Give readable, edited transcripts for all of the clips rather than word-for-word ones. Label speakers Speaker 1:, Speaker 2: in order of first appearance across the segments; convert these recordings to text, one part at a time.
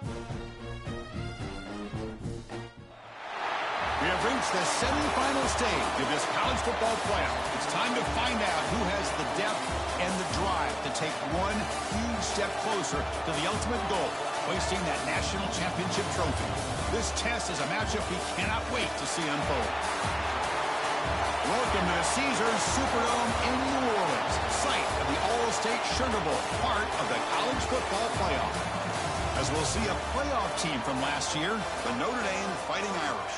Speaker 1: We have reached the semifinal stage of this college football playoff. It's time to find out who has the depth and the drive to take one huge step closer to the ultimate goal, hoisting that national championship trophy. This test is a matchup we cannot wait to see unfold. Welcome to the Caesars Superdome in New Orleans, site of the All-State Sugar Bowl, part of the college football playoff. As we'll see a playoff team from last year, the Notre Dame Fighting Irish,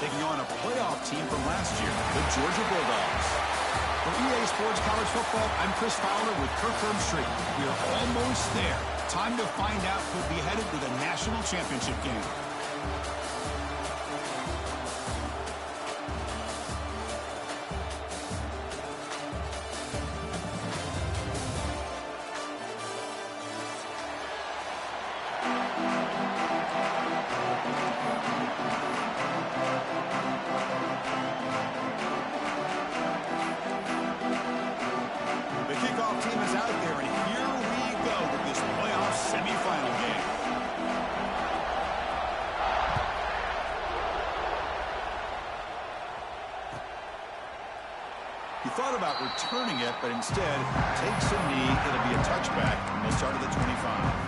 Speaker 1: taking on a playoff team from last year, the Georgia Bulldogs. For EA Sports College Football, I'm Chris Fowler with Kirk Herbstreit. We are almost there. Time to find out who'll be headed to the national championship game. He thought about returning it, but instead takes a knee. It'll be a touchback, and they'll start at the 25.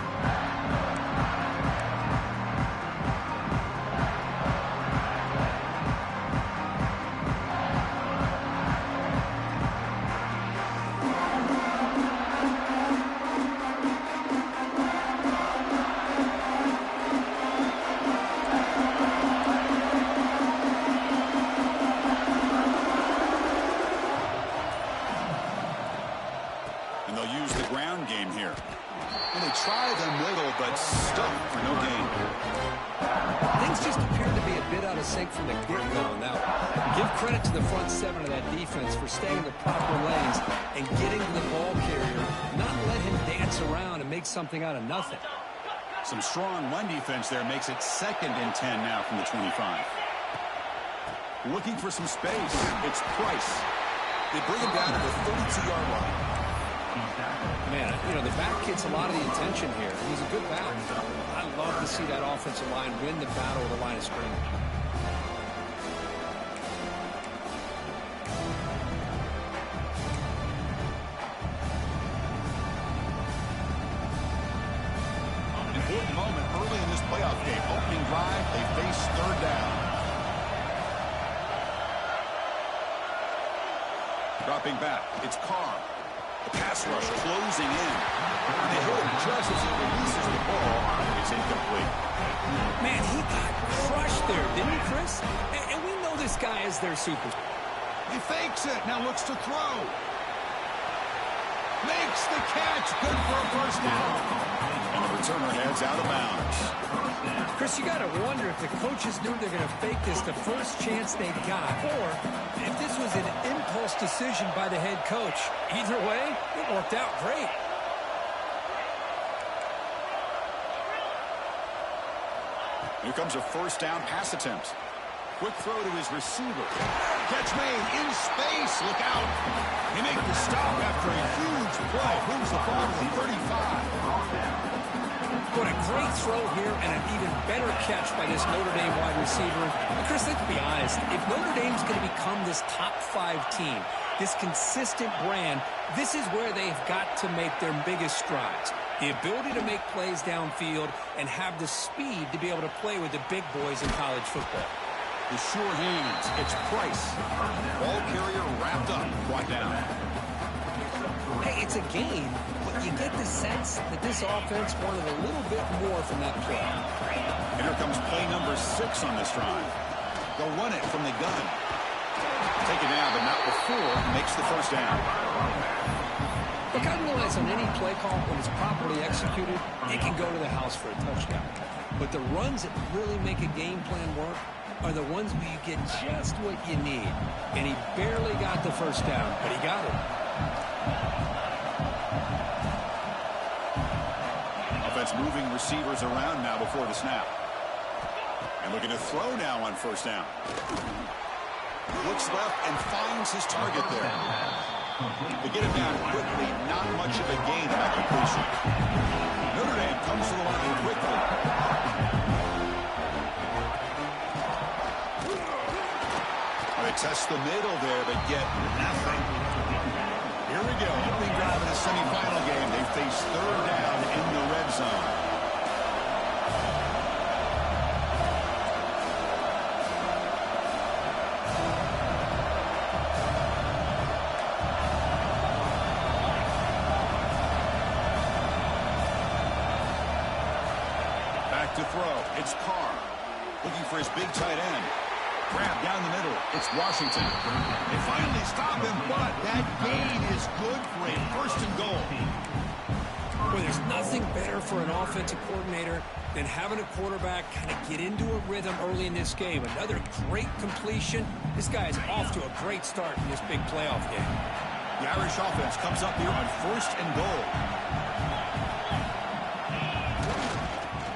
Speaker 1: And they'll use the ground game here. And they try the middle, but stuck for no gain.
Speaker 2: Things just appear to be a bit out of sync from the get-go on that one. Give credit to the front seven of that defense for staying in the proper lanes and getting to the ball carrier, not let him dance around and make something out of nothing.
Speaker 1: Some strong run defense there makes it 2nd and 10 now from the 25. Looking for some space. It's Price. They bring him down to the 32-yard line.
Speaker 2: Man, you know, the back gets a lot of the attention here. He's a good back. I love to see that offensive line win the battle of the line of scrimmage.
Speaker 1: An important moment early in this playoff game. Opening drive, they face 3rd down. Dropping back, it's Carr. The pass rush closing in. They hit him just as he releases the ball. It's incomplete.
Speaker 2: Man, he got crushed there, didn't he, Chris? And we know this guy is their super.
Speaker 1: He fakes it. Now looks to throw. Makes the catch. Good for a 1st down. And the returner heads out of bounds.
Speaker 2: Chris, you got to wonder if the coaches knew they're going to fake this the first chance they got, or if this was an impulse decision by the head coach. Either way, it worked out great.
Speaker 1: Here comes a 1st down pass attempt. Quick throw to his receiver. Catch made in space. Look out. He makes the stop after a huge play. Moves the ball to the 35.
Speaker 2: What a great throw here and an even better catch by this Notre Dame wide receiver. And Chris, let's be honest. If Notre Dame's going to become this top 5 team, this consistent brand, this is where they've got to make their biggest strides. The ability to make plays downfield and have the speed to be able to play with the big boys in college football.
Speaker 1: The sure hands. It's Price. Ball carrier wrapped up. Brought down.
Speaker 2: Hey, it's a game, but you get the sense that this offense wanted a little bit more from that play.
Speaker 1: And here comes play number 6 on this drive. They'll run it from the gun. Take it down, but not before he makes the 1st down.
Speaker 2: Look, I realize on any play call, when it's properly executed, it can go to the house for a touchdown. But the runs that really make a game plan work are the ones where you get just what you need. And he barely got the 1st down, but he got it.
Speaker 1: Offense moving receivers around now before the snap. And looking to throw now on 1st down. Looks left and finds his target there. They get him down quickly. Not much of a gain on that completion. Notre Dame comes to the line quickly. to test the middle there, but get nothing. Here we go. Opening drive in a semifinal game. They face third down in the red zone. Back to throw. It's Carr. Looking for his big tight end. Grab down the middle. It's Washington. They finally stop him, but that gain is good for a first and goal.
Speaker 2: Well, there's nothing better for an offensive coordinator than having a quarterback kind of get into a rhythm early in this game. Another great completion. This guy is off to a great start in this big playoff game.
Speaker 1: The Irish offense comes up here on first and goal.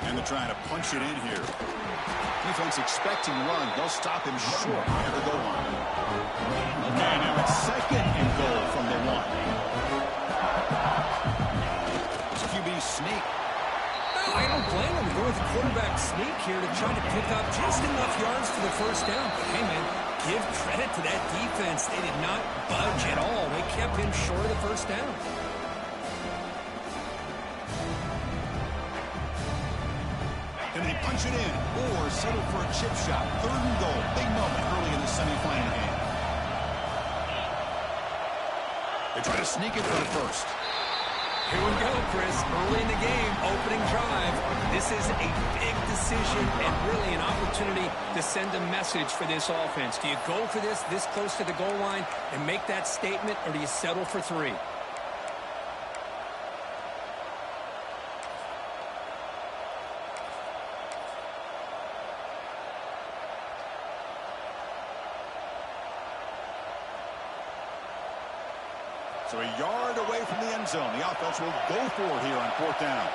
Speaker 1: And they're trying to punch it in here. Defense expecting run. They'll stop him short near the goal line. And now it's second and goal from the one. It's QB sneak.
Speaker 2: No, I don't blame him to go with the quarterback sneak here to try to pick up just enough yards for the first down. But hey, man, give credit to that defense. They did not budge at all. They kept him short of the first down.
Speaker 1: Can they punch it in or settle for a chip shot? Third and goal. Big moment early in the semifinal game. They try to sneak it for the first.
Speaker 2: Here we go, Chris. Early in the game, opening drive. This is a big decision and really an opportunity to send a message for this offense. Do you go for this close to the goal line and make that statement, or do you settle for three?
Speaker 1: So a yard away from the end zone. The offense will go for it here on fourth down.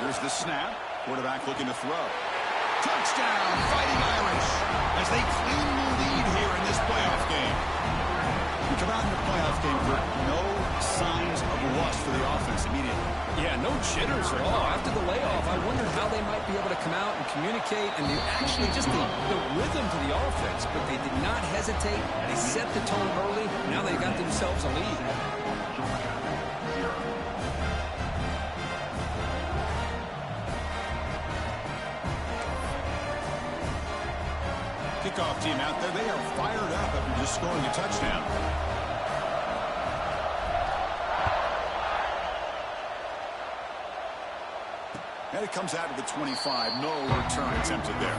Speaker 1: Here's the snap. Quarterback looking to throw. Touchdown, Fighting Irish, as they claim the lead here in this playoff game. We come out in the playoff game for no signs of rust for the offense immediately.
Speaker 2: Yeah, no jitters at all. After the layoff, I wondered how they might be able to come out and communicate and actually just the rhythm to the offense. But they did not hesitate. They set the tone early. Now they got themselves a lead.
Speaker 1: Kickoff team out there. They are fired up after just scoring a touchdown. And it comes out to the 25. No return attempted there.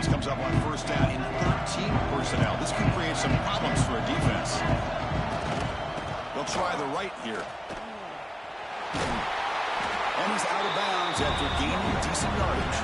Speaker 1: Comes up on first down in 13 personnel. This can create some problems for a defense. They'll try the right here. And he's out of bounds after gaining decent yardage.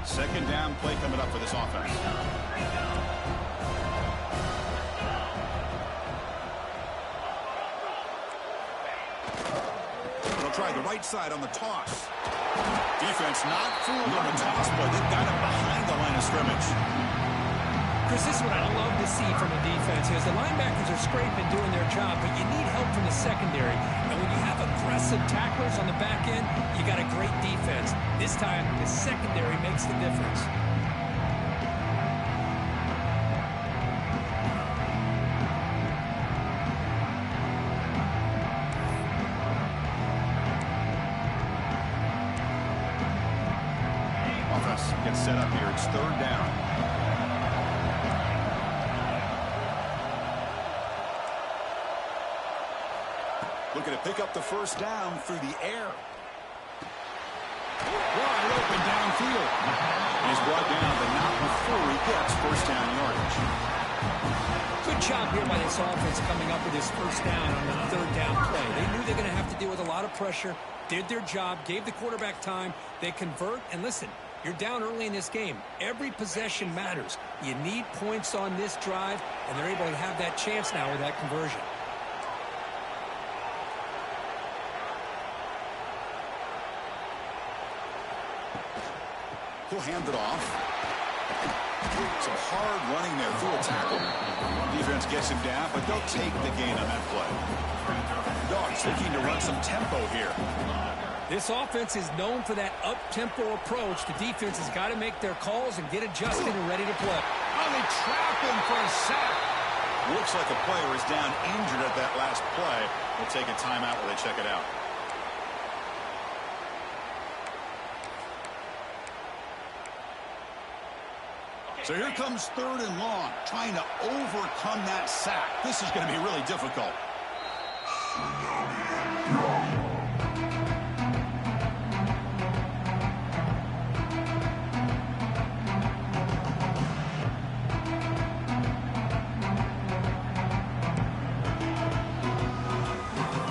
Speaker 1: Second down play coming up for this offense. They'll try the right side on the toss. Defense not fooled on the toss play. They've got him behind the line of scrimmage.
Speaker 2: Chris, this is what I love to see from a defense is the linebackers are scraping doing their job, but you need help from the secondary. And when you have aggressive tacklers on the back end, you got a great defense. This time, the secondary makes the difference.
Speaker 1: Offense gets set up here. It's third down. Looking to pick up the first down through the air. Wide open downfield. And he's brought down, but not before he gets first down yardage.
Speaker 2: Good job here by this offense coming up with his first down on the third down play. They knew they were going to have to deal with a lot of pressure, did their job, gave the quarterback time. They convert, and listen, you're down early in this game. Every possession matters. You need points on this drive, and they're able to have that chance now with that conversion.
Speaker 1: He'll hand it off. Some hard running there through a tackle. Defense gets him down, but they'll take the gain on that play. Dogs looking to run some tempo here.
Speaker 2: This offense is known for that up-tempo approach. The defense has got to make their calls and get adjusted and ready to play.
Speaker 1: Oh, they trap him for a sack. Looks like a player is down injured at that last play. They'll take a timeout while they check it out. So here comes third and long, trying to overcome that sack. This is going to be really difficult.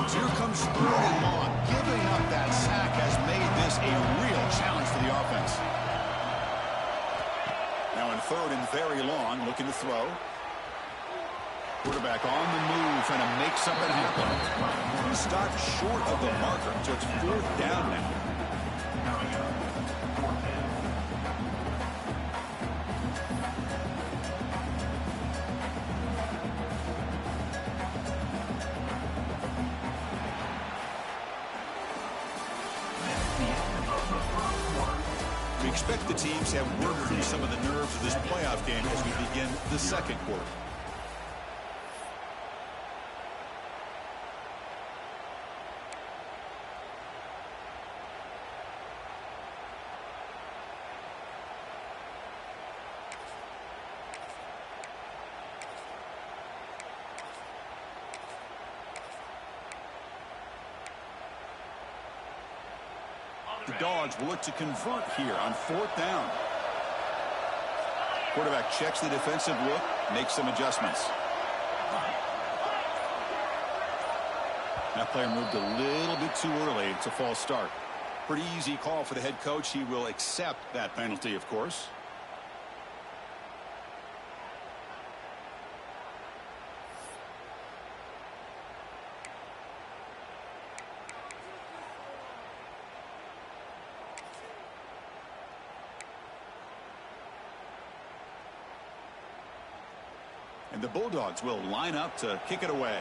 Speaker 1: So here comes third and long. Giving up that sack has made this a real challenge for the offense. Now in third and very long, looking to throw. Quarterback on the move, trying to make something happen. He stopped short of the marker, so it's fourth down now. We expect the teams to have worked through some of the nerves of this playoff game as we begin the second quarter. The Dogs will look to convert here on fourth down. Quarterback checks the defensive look, makes some adjustments. That player moved a little bit too early. It's a false start. Pretty easy call for the head coach. He will accept that penalty, of course. And the Bulldogs will line up to kick it away.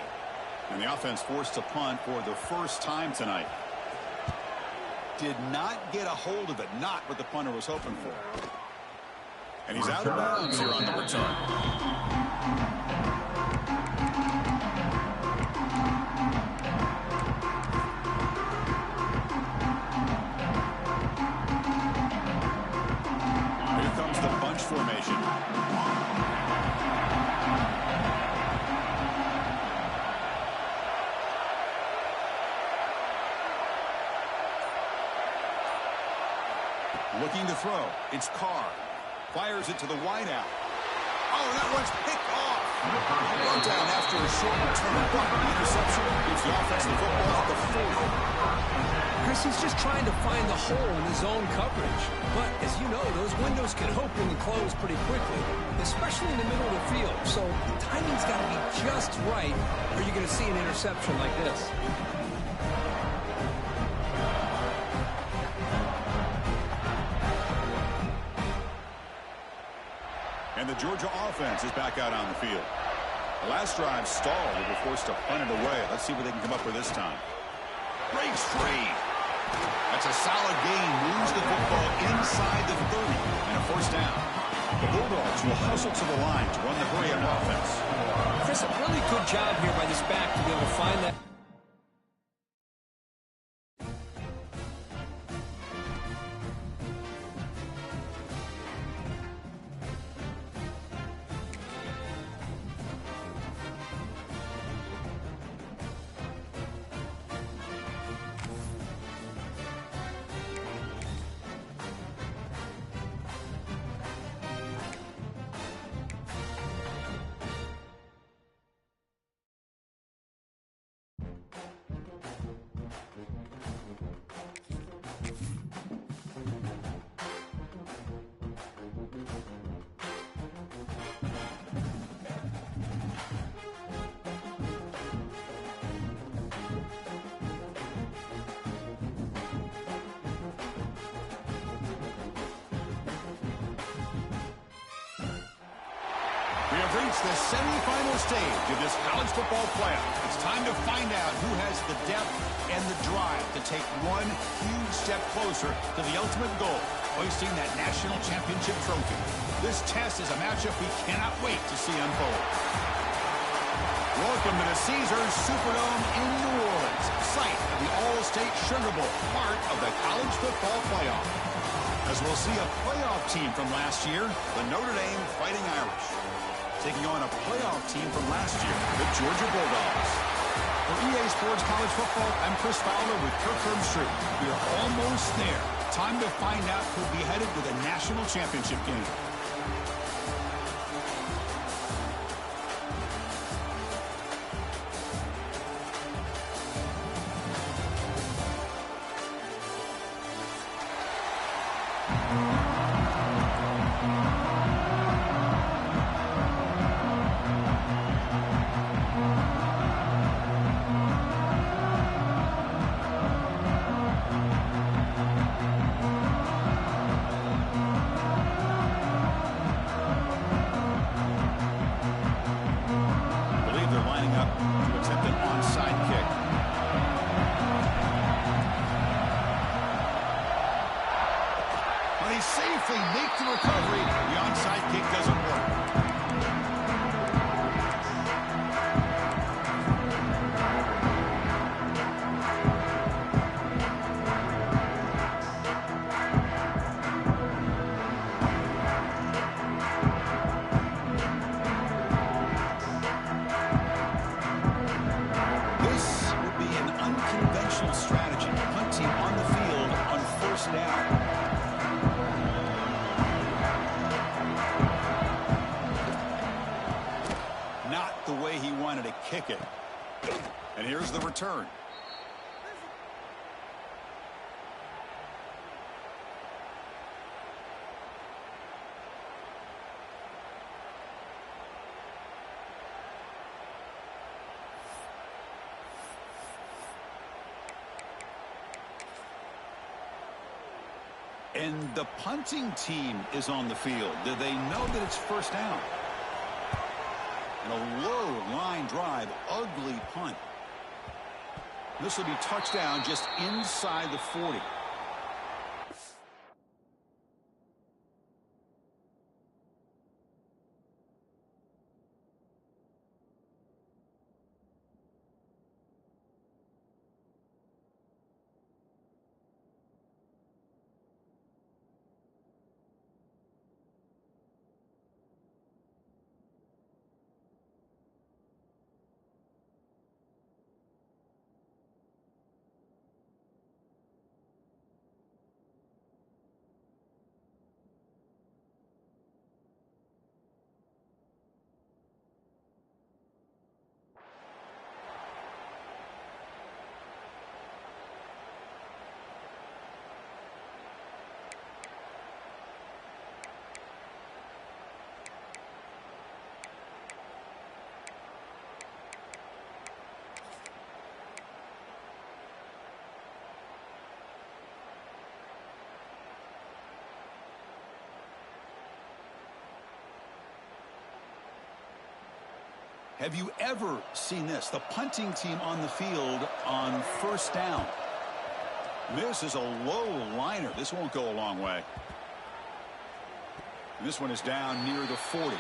Speaker 1: And the offense forced to punt for the first time tonight. Did not get a hold of it. Not what the punter was hoping for. And he's out of bounds here on the return. Here comes the bunch formation. Looking to throw. It's Carr. Fires it to the wideout. Oh, that one's picked off. Brought down after a short return. But the interception gives the offense the football at the 40.
Speaker 2: Chris, he's just trying to find the hole in his own coverage. But, as you know, those windows can open and close pretty quickly, especially in the middle of the field. So the timing's got to be just right, or you're going to see an interception like this.
Speaker 1: And the Georgia offense is back out on the field. The last drive stalled. They were forced to punt it away. Let's see what they can come up with this time. Breaks free. That's a solid gain. Moves the football inside the 30 and a first down. The Bulldogs will hustle to the line to run the hurry-up offense.
Speaker 2: Chris, a really good job here by this back to be able to find that.
Speaker 1: reached the semifinal stage of this college football playoff. It's time to find out who has the depth and the drive to take one huge step closer to the ultimate goal, hoisting that national championship trophy. This test is a matchup we cannot wait to see unfold. Welcome to the Caesars Superdome in New Orleans, site of the All-State Sugar Bowl, part of the college football playoff. As we'll see a playoff team from last year, the Notre Dame Fighting Irish, taking on a playoff team from last year, the Georgia Bulldogs. For EA Sports College Football, I'm Chris Fowler with Kirk Herbstreit. We are almost there. Time to find out who'll be headed to the national championship game. Safely make the recovery. The onside kick doesn't work. This would be an unconventional strategy. Punting on the field on first down. Not the way he wanted to kick it. And here's the return. And the punting team is on the field. Do they know that it's first down? And a low line drive, ugly punt. This will be touchdown just inside the 40. Have you ever seen this? The punting team on the field on first down. This is a low liner. This won't go a long way. And this one is down near the 40.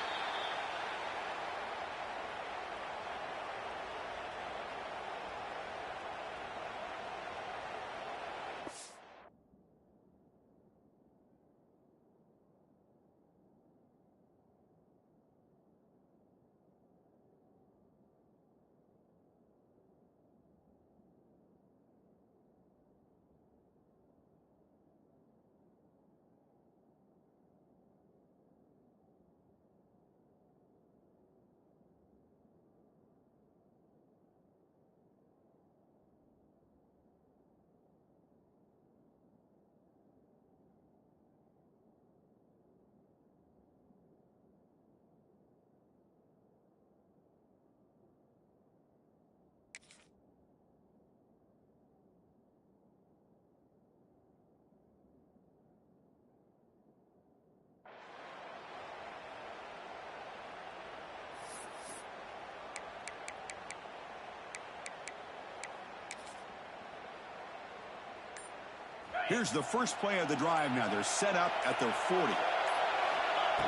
Speaker 1: Here's the first play of the drive now. They're set up at their 40.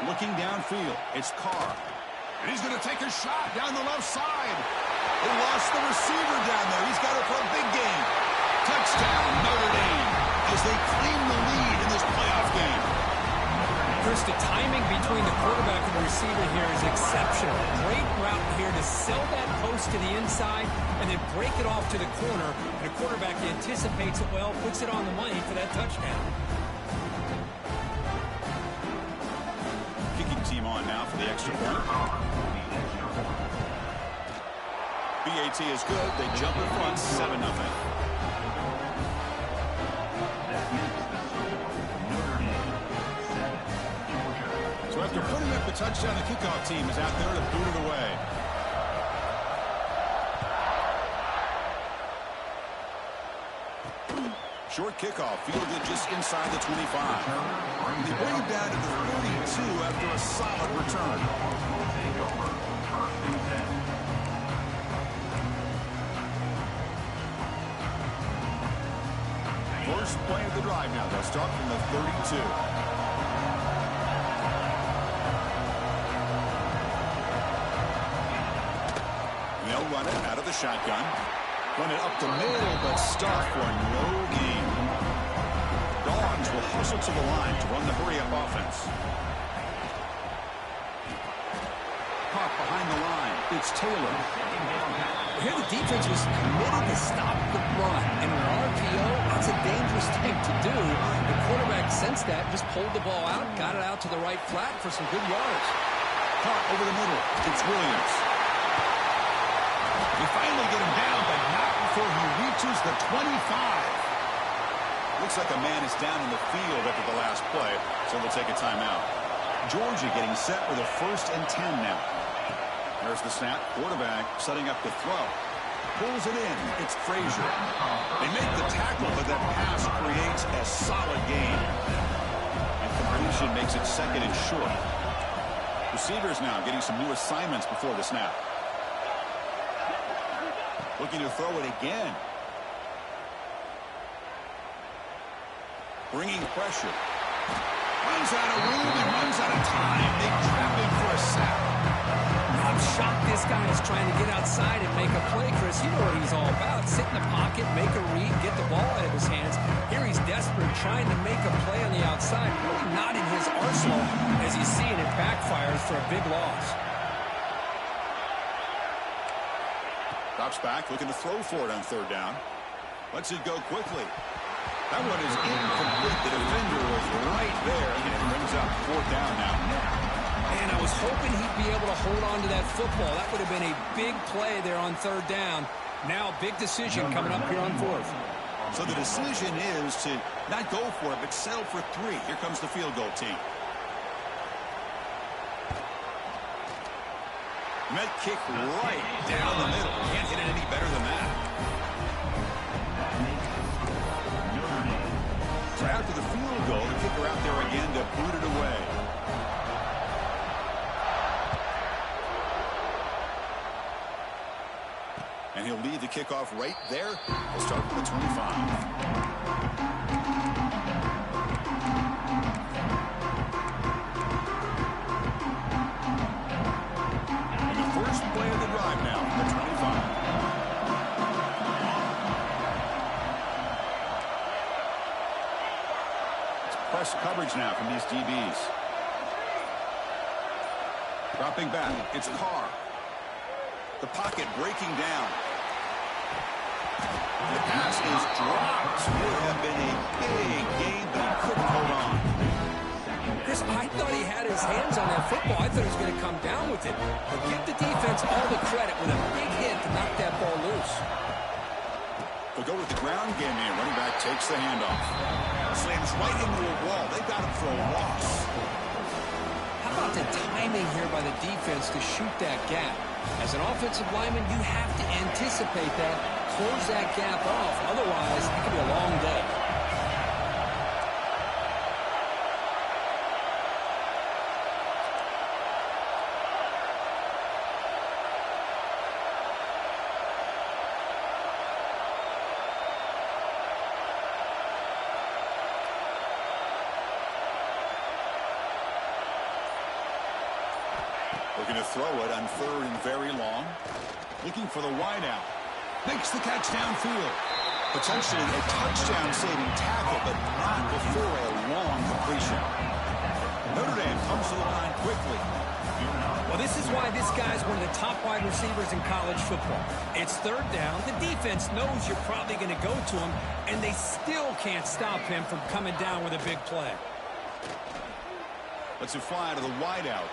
Speaker 1: Looking downfield, it's Carr. And he's going to take a shot down the left side. They lost the receiver down there. He's got it for a big game. Touchdown, Notre Dame, as they claim the lead in this playoff game.
Speaker 2: Chris, the timing between the quarterback and the receiver here is exceptional. Great route here to sell that post to the inside and then break it off to the corner. And the quarterback anticipates it well, puts it on the money for that touchdown.
Speaker 1: Kicking team on now for the extra point. BAT is good. They jump in front, 7-0. So after putting up the touchdown, the kickoff team is out there to boot it away. Short kickoff, fielded just inside the 25. They bring it down to the 32 after a solid return. First play of the drive now. They'll start from the 32. They'll run it out of the shotgun. Run it up the middle, but stuffed for no gain. Dogs will hustle to the line to run the hurry-up offense. Caught behind the line. It's Taylor.
Speaker 2: Here the defense was committed to stop the run. And in an RPO, that's a dangerous thing to do. The quarterback sensed that, just pulled the ball out, got it out to the right flat for some good yards.
Speaker 1: Caught over the middle. It's Williams. They finally get him down, but not before he reaches the 25. Looks like a man is down in the field after the last play, so they'll take a timeout. Georgia getting set for the 1st and 10 now. There's the snap. Quarterback setting up the throw. Pulls it in. It's Frazier. They make the tackle, but that pass creates a solid gain. And completion makes it 2nd and short. Receivers now getting some new assignments before the snap. Looking to throw it again. Bringing pressure. Runs out of room and runs out of time. They trap him for a sack.
Speaker 2: I'm shocked this guy is trying to get outside and make a play, Chris. You know what he's all about. Sit in the pocket, make a read, get the ball out of his hands. Here he's desperate, trying to make a play on the outside. Really not in his arsenal. As you see, and it backfires for a big loss.
Speaker 1: Drops back, looking to throw for it on 3rd down. Lets it go quickly. That one is incomplete. The defender was right there, and it brings up 4th down now.
Speaker 2: And I was hoping he'd be able to hold on to that football. That would have been a big play there on 3rd down. Now, big decision coming up here on 4th.
Speaker 1: So the decision is to not go for it, but settle for 3. Here comes the field goal team. Met kick right down the middle. Can't hit it any better than that. So after the field goal, the kicker out there again to boot it away. And he'll lead the kickoff right there. We'll start with the 25. Play of the drive now, the 25. It's press coverage now from these DBs. Dropping back, it's Carr. The pocket breaking down. The pass is dropped. Would have been a big game, but he couldn't hold on.
Speaker 2: Chris, I thought he had his hands on that football. I thought he was going to come down with it. But give the defense all the credit with a big hit to knock that ball loose.
Speaker 1: They'll go with the ground game here. Running back takes the handoff. Slams right into a wall. They got him for a loss.
Speaker 2: How about the timing here by the defense to shoot that gap? As an offensive lineman, you have to anticipate that, close that gap off. Otherwise, it could be a long day.
Speaker 1: Looking to throw it on 3rd and very long. Looking for the wide out. Makes the catch downfield. Potentially a touchdown-saving tackle, but not before a long completion. Notre Dame comes to the line quickly.
Speaker 2: Well, this is why this guy's one of the top wide receivers in college football. It's 3rd down. The defense knows you're probably going to go to him, and they still can't stop him from coming down with a big play.
Speaker 1: Lets it fly to the wide out.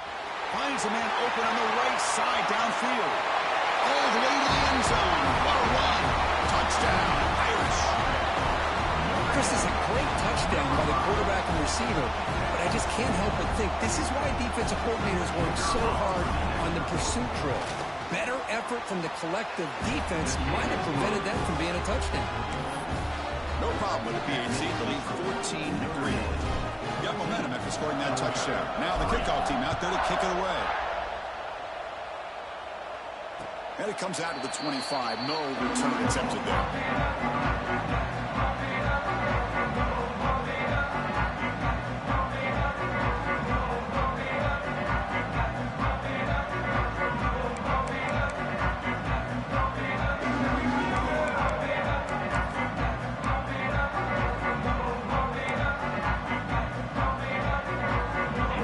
Speaker 1: Finds a man open on the right side downfield. All the way to the end zone. What a run. Touchdown, Irish.
Speaker 2: Chris, is a great touchdown by the quarterback and receiver, but I just can't help but think this is why defensive coordinators work so hard on the pursuit drill. Better effort from the collective defense might have prevented that from being a touchdown.
Speaker 1: No problem with the PAT. The lead 14-3. Got momentum after scoring that touchdown. Now the kickoff team out there to kick it away. And it comes out to the 25. No return attempted there.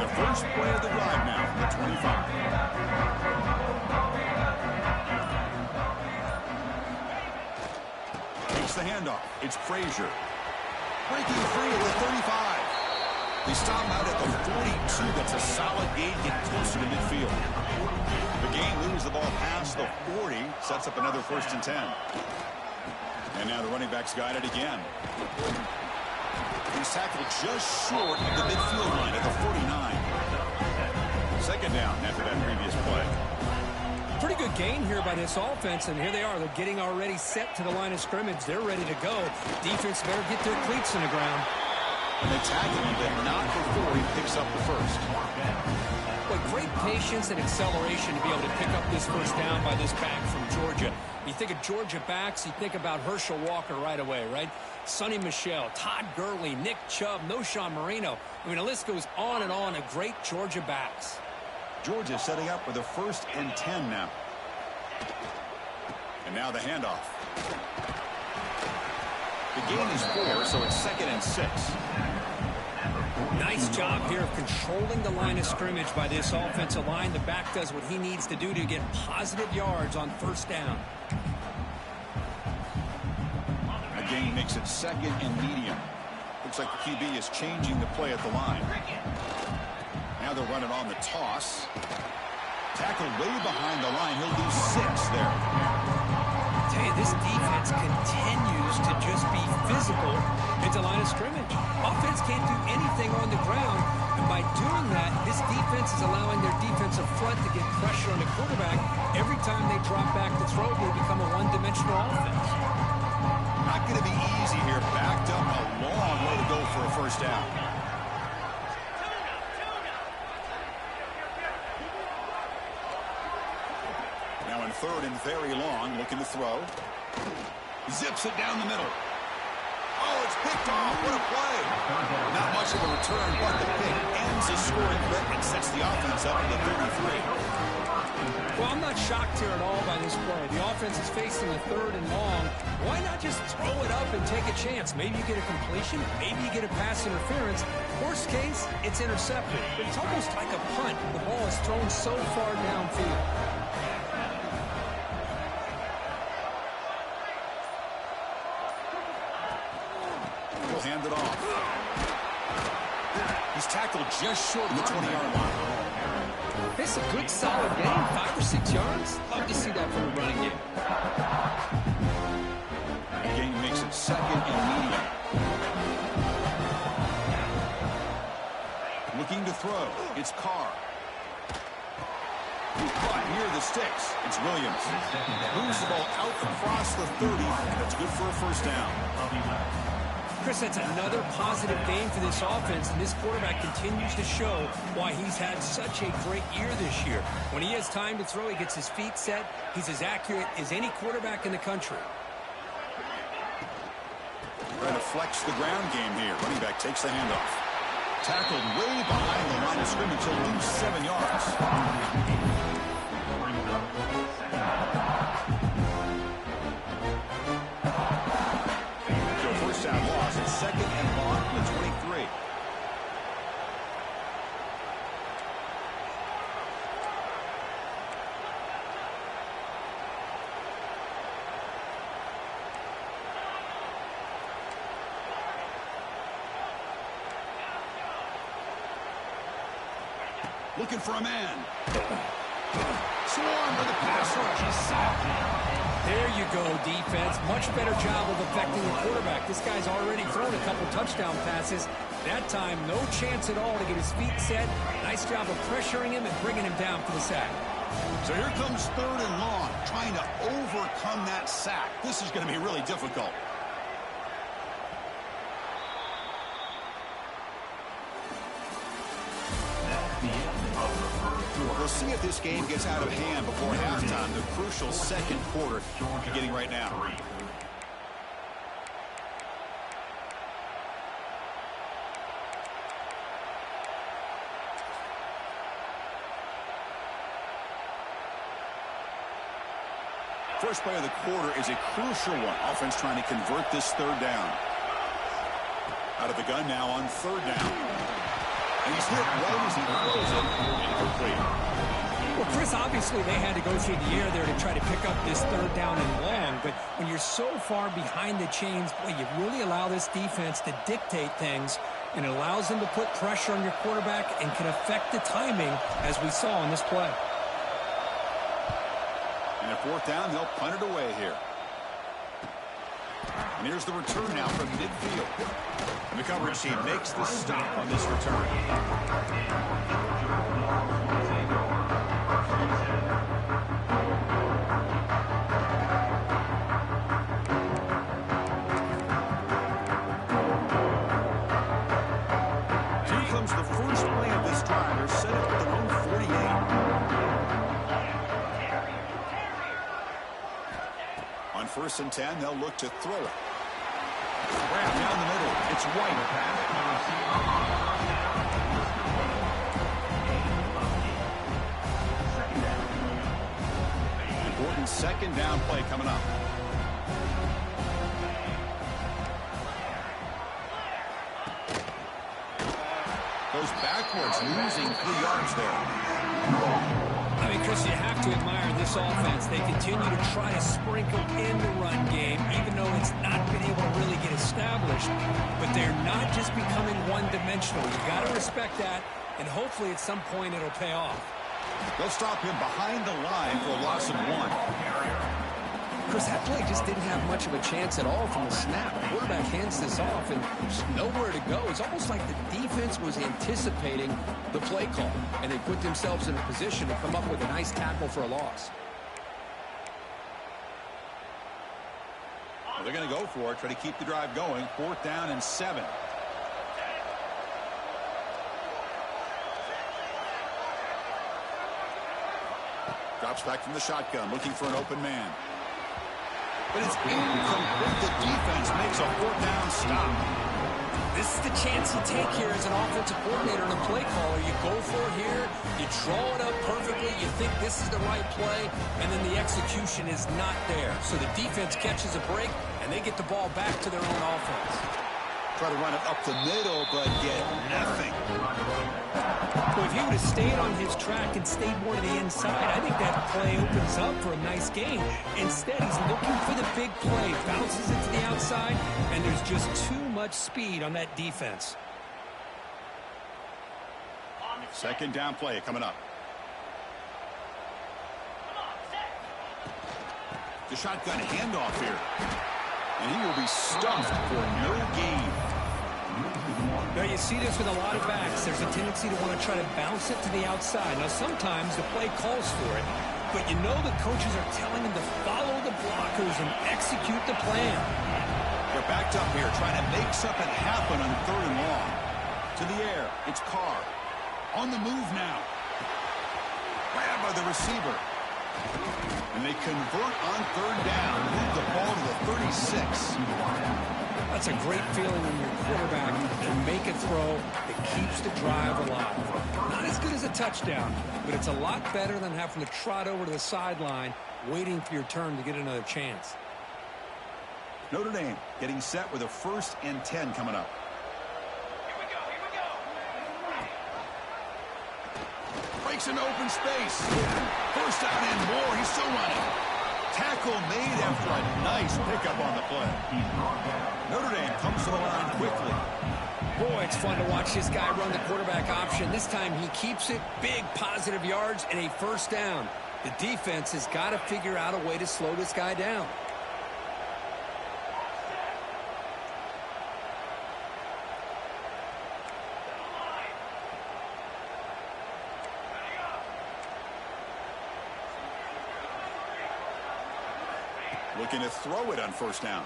Speaker 1: First play of the drive now from the 25. Takes the handoff. It's Frazier. Breaking free at the 35. They stop him out at the 42. That's a solid gain. Get closer to midfield. The game moves the ball past the 40. Sets up another 1st and 10. And now the running back's got it again. He's tackled just short of the midfield line at the 49. 2nd down after that previous play.
Speaker 2: Pretty good gain here by this offense, and here they are. They're getting already set to the line of scrimmage. They're ready to go. Defense better get their cleats in the ground.
Speaker 1: And they tackle him, but not before he picks up the first.
Speaker 2: But great patience and acceleration to be able to pick up this 1st down by this back from Georgia. You think of Georgia backs, you think about Herschel Walker right away, right? Sonny Michel, Todd Gurley, Nick Chubb, Noshawn Marino. I mean, the list goes on and on of great Georgia backs.
Speaker 1: Georgia setting up for the 1st and 10 now. And now the handoff. The gain is 4, so it's 2nd and 6.
Speaker 2: Nice job here of controlling the line of scrimmage by this offensive line. The back does what he needs to do to get positive yards on 1st down.
Speaker 1: The gain makes it 2nd and medium. Looks like the QB is changing the play at the line. Now they're running on the toss. Tackled way behind the line. He'll do 6 there.
Speaker 2: I tell you, this defense continues to just be physical at the line of scrimmage. Offense can't do anything on the ground, and by doing that, this defense is allowing their defensive front to get pressure on the quarterback. Every time they drop back to throw, they become a one-dimensional offense.
Speaker 1: Not going to be easy here. Backed up a long way to go for a 1st down. Now in 3rd and very long, looking to throw. Zips it down the middle. Oh, it's picked off. What a play. Not much of a return, but the pick ends the scoring threat and sets the offense up to the 33.
Speaker 2: Well, I'm not shocked here at all by this play. The offense is facing a 3rd and long. Why not just throw it up and take a chance? Maybe you get a completion. Maybe you get a pass interference. Worst case, it's intercepted. But it's almost like a punt. The ball is thrown so far downfield.
Speaker 1: He'll hand it off. He's tackled just short of the 20-yard line.
Speaker 2: It's a good, solid game. 5 or 6 yards. Love to see that from the running game.
Speaker 1: The game makes it 2nd and medium. Looking to throw. It's Carr. Caught near the sticks. It's Williams. Moves the ball out across the 30. That's good for a 1st down.
Speaker 2: Chris, that's another positive game for this offense, and this quarterback continues to show why he's had such a great year this year. When he has time to throw, he gets his feet set. He's as accurate as any quarterback in the country.
Speaker 1: Trying to flex the ground game here. Running back takes the handoff. Tackled way behind the line of scrimmage. He'll lose 7 yards. Looking for a man. Swarm with the pass rush. He's sacked.
Speaker 2: There you go, defense. Much better job of affecting the quarterback. This guy's already thrown a couple touchdown passes. That time, no chance at all to get his feet set. Nice job of pressuring him and bringing him down for the sack.
Speaker 1: So here comes 3rd and long, trying to overcome that sack. This is going to be really difficult. We'll see if this game gets out of hand before halftime, the crucial second quarter beginning right now. First play of the quarter is a crucial one. Offense trying to convert this 3rd down. Out of the gun now on 3rd down. And he's hit right as he throws it. Incomplete.
Speaker 2: Well, Chris, obviously they had to go through the air there to try to pick up this 3rd down and long. But when you're so far behind the chains, boy, you really allow this defense to dictate things. And it allows them to put pressure on your quarterback and can affect the timing, as we saw in this play.
Speaker 1: And at 4th down, they'll punt it away here. And here's the return now from midfield. And the coverage team makes the stop on this return. Here comes the first play of this drive. They're set up at their own 48. On 1st and 10, they'll look to throw it. Wrap down the middle. It's White. Important 2nd down play coming up. Goes backwards, losing 3 yards there.
Speaker 2: I mean, Chris, you have to admire this offense. They continue to try to sprinkle in the run game, even though it's not been able to really get established. But they're not just becoming one-dimensional. You got to respect that, and hopefully at some point it'll pay off.
Speaker 1: They'll stop him behind the line for a loss of 1.
Speaker 2: Chris, that play just didn't have much of a chance at all from the snap. The quarterback hands this off, and there's nowhere to go. It's almost like the defense was anticipating the play call, and they put themselves in a position to come up with a nice tackle for a loss.
Speaker 1: Well, they're going to go for it, try to keep the drive going. 4th down and 7. Drops back from the shotgun, looking for an open man. But it's incomplete. The defense makes a 4th down stop.
Speaker 2: This is the chance you take here as an offensive coordinator and a play caller. You go for it here, you draw it up perfectly, you think this is the right play, and then the execution is not there. So the defense catches a break, and they get the ball back to their own offense.
Speaker 1: Try to run it up the middle, but get nothing.
Speaker 2: Well, if he would have stayed on his track and stayed more to the inside, I think that play opens up for a nice game. Instead, he's looking for the big play, bounces it to the outside, and there's just too much speed on that defense.
Speaker 1: 2nd down play coming up. The shotgun handoff here. And he will be stuffed for no gain.
Speaker 2: Now, you see this with a lot of backs. There's a tendency to want to try to bounce it to the outside. Now, sometimes the play calls for it, but you know the coaches are telling them to follow the blockers and execute the plan.
Speaker 1: They're backed up here, trying to make something happen on 3rd and long. To the air, it's Carr. On the move now. Grabbed by the receiver. And they convert on 3rd down. Move the ball to the 36.
Speaker 2: That's a great feeling when your quarterback can make a throw that keeps the drive alive. Not as good as a touchdown, but it's a lot better than having to trot over to the sideline waiting for your turn to get another chance.
Speaker 1: Notre Dame getting set with a 1st and 10 coming up. Breaks into open space. 1st down and more. He's still running. Tackle made after a nice pickup on the play. Notre Dame comes to the line quickly.
Speaker 2: Boy, it's fun to watch this guy run the quarterback option. This time he keeps it, big positive yards, and a first down. The defense has got to figure out a way to slow this guy down.
Speaker 1: Looking to throw it on first down.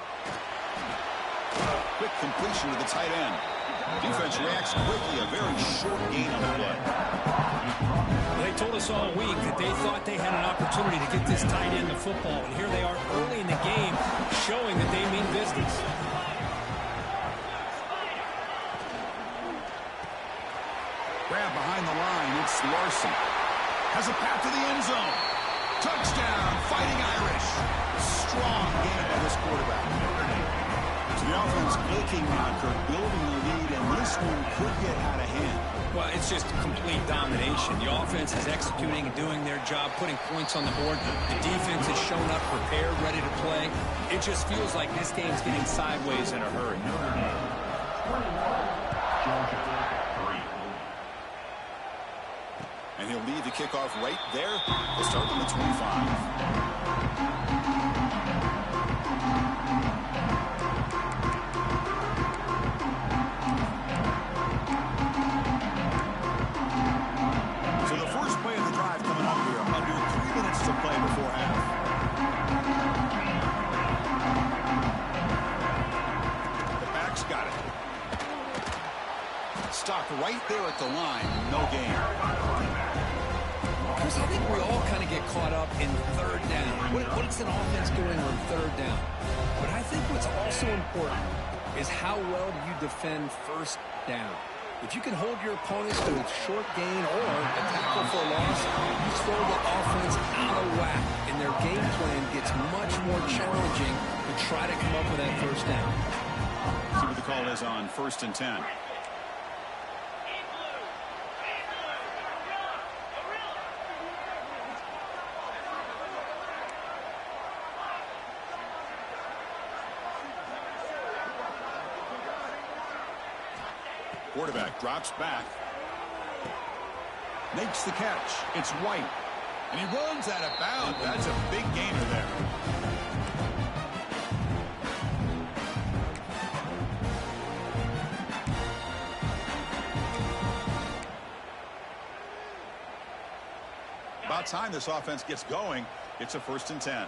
Speaker 1: Quick completion to the tight end. Defense reacts quickly. A very short gain on the play.
Speaker 2: They told us all week that they thought they had an opportunity to get this tight end the football, and here they are early in the game showing that they mean business.
Speaker 1: Grab behind the line. It's Larson. Has a path to the end zone. Touchdown, Fighting Irish. Strong game by this quarterback. So the offense clicking now, Kirk, building the lead, and this one could get out of hand.
Speaker 2: Well, it's just complete domination. The offense is executing and doing their job, putting points on the board. The defense has shown up prepared, ready to play. It just feels like this game's getting sideways in a hurry.
Speaker 1: And he'll lead the kickoff right there. They'll start on the 25. So the first play of the drive coming up here. Under 3 minutes to play before half. The back's got it. Stopped right there at the line. No gain.
Speaker 2: Chris, I think we all kind of get caught up in third down. What's an offense doing on third down? But I think what's also important is how well do you defend first down. If you can hold your opponents to a short gain or a tackle for a loss, you throw the offense out of whack, and their game plan gets much more challenging to try to come up with that first down.
Speaker 1: See what the call is on 1st and 10. Quarterback drops back. Makes the catch. It's White. And he runs out of bounds. That's a big gainer there. About time this offense gets going. It's a 1st and 10.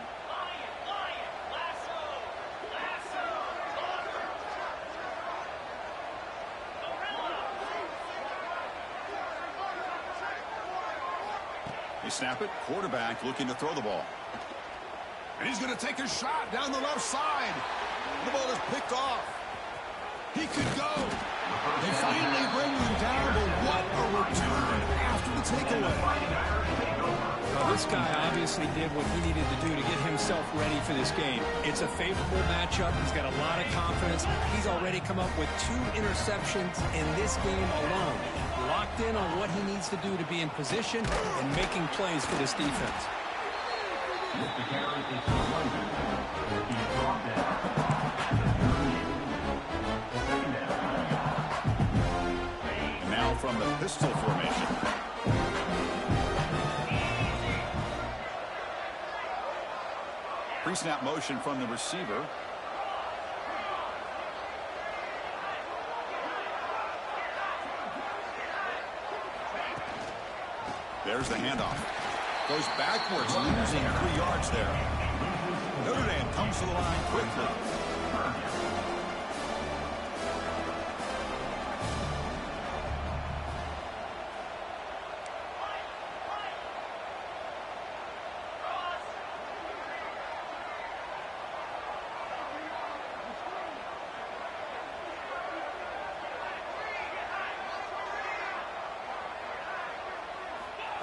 Speaker 1: They snap it. Quarterback looking to throw the ball. And he's going to take a shot down the left side. The ball is picked off. He could go. They finally bring him down, but what a return after the takeaway.
Speaker 2: Well, this guy obviously did what he needed to do to get himself ready for this game. It's a favorable matchup. He's got a lot of confidence. He's already come up with 2 interceptions in this game alone. Locked in on what he needs to do to be in position and making plays for this defense.
Speaker 1: And now from the pistol formation. Pre-snap motion from the receiver. There's the handoff. Goes backwards, losing 3 yards there. Notre Dame comes to the line quickly.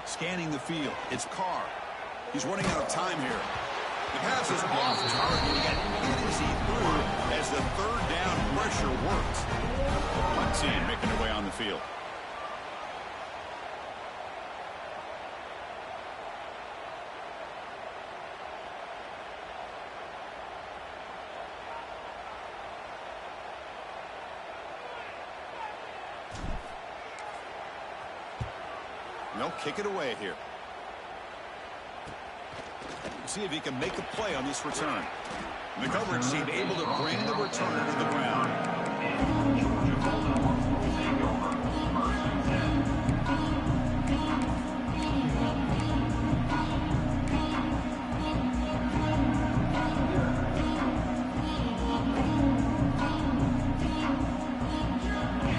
Speaker 1: Scanning the field. It's Carr. He's running out of time here. The pass is off target and easy through as the 3rd down pressure works. Punt team making their way on the field. they'll kick it away here. See if he can make a play on this return. The coverage team able to bring the returner to the ground.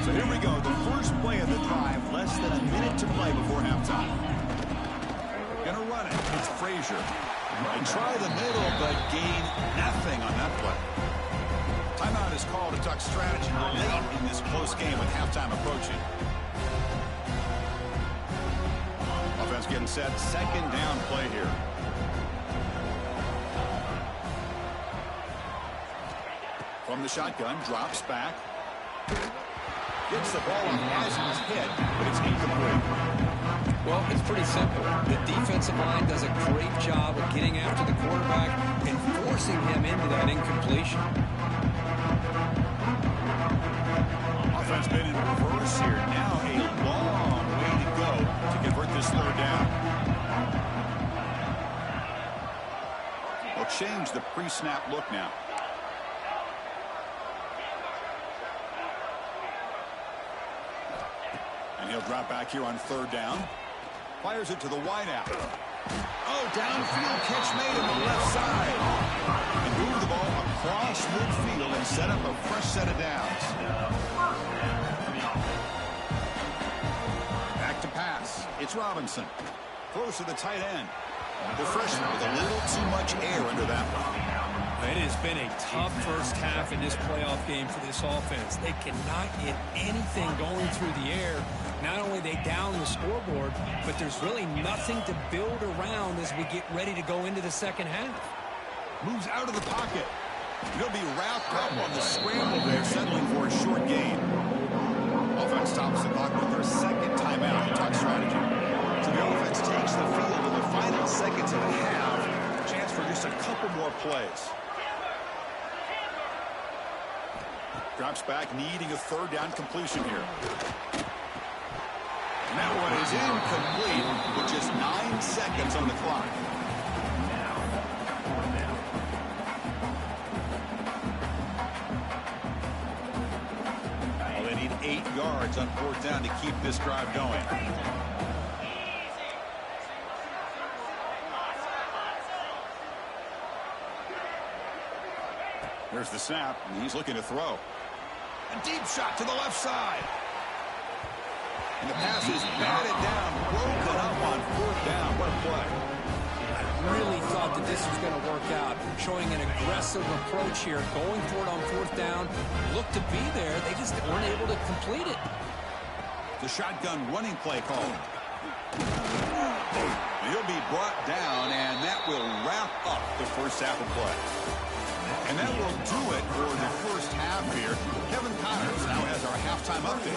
Speaker 1: So here we go. The first play of the drive. Less than a minute to play before halftime. Gonna run it. It's Frazier. They try the middle, but gain nothing on that play. Timeout is called. A duck strategy late in this close game with halftime approaching. Offense getting set. Second down play here. From the shotgun, drops back. Gets the ball on Hazen's head, but it's incomplete.
Speaker 2: Well, it's pretty simple. The defensive line does a great job of getting after the quarterback and forcing him into that incompletion.
Speaker 1: Offense been in reverse here. Now a long way to go to convert this third down. They'll change the pre-snap look now. And he'll drop back here on third down. Fires it to the wideout. Oh, downfield catch made on the left side. And move the ball across midfield and set up a fresh set of downs. Back to pass. It's Robinson. Throws to the tight end. The freshman with a little too much air under that one.
Speaker 2: It has been a tough first half in this playoff game for this offense. They cannot get anything going through the air. Not only they down the scoreboard, but there's really nothing to build around as we get ready to go into the second half.
Speaker 1: Moves out of the pocket. He'll be wrapped up on the scramble there, settling for a short gain. Offense stops the clock with their second timeout in talk strategy. So the offense takes the field in the final seconds of the half. Chance for just a couple more plays. Drops back, needing a third down completion here. And that one is incomplete with just 9 seconds on the clock. Well, they need 8 yards on fourth down to keep this drive going. There's the snap, and he's looking to throw. A deep shot to the left side. And the pass is batted down, broken up on fourth down. What a play.
Speaker 2: I really thought that this was going to work out. Showing an aggressive approach here, going for it on fourth down. Looked to be there. They just weren't able to complete it.
Speaker 1: The shotgun running play called. He'll be brought down, and that will wrap up the first half of play. And that will do it for the first half here. Kevin Connors now has our halftime update.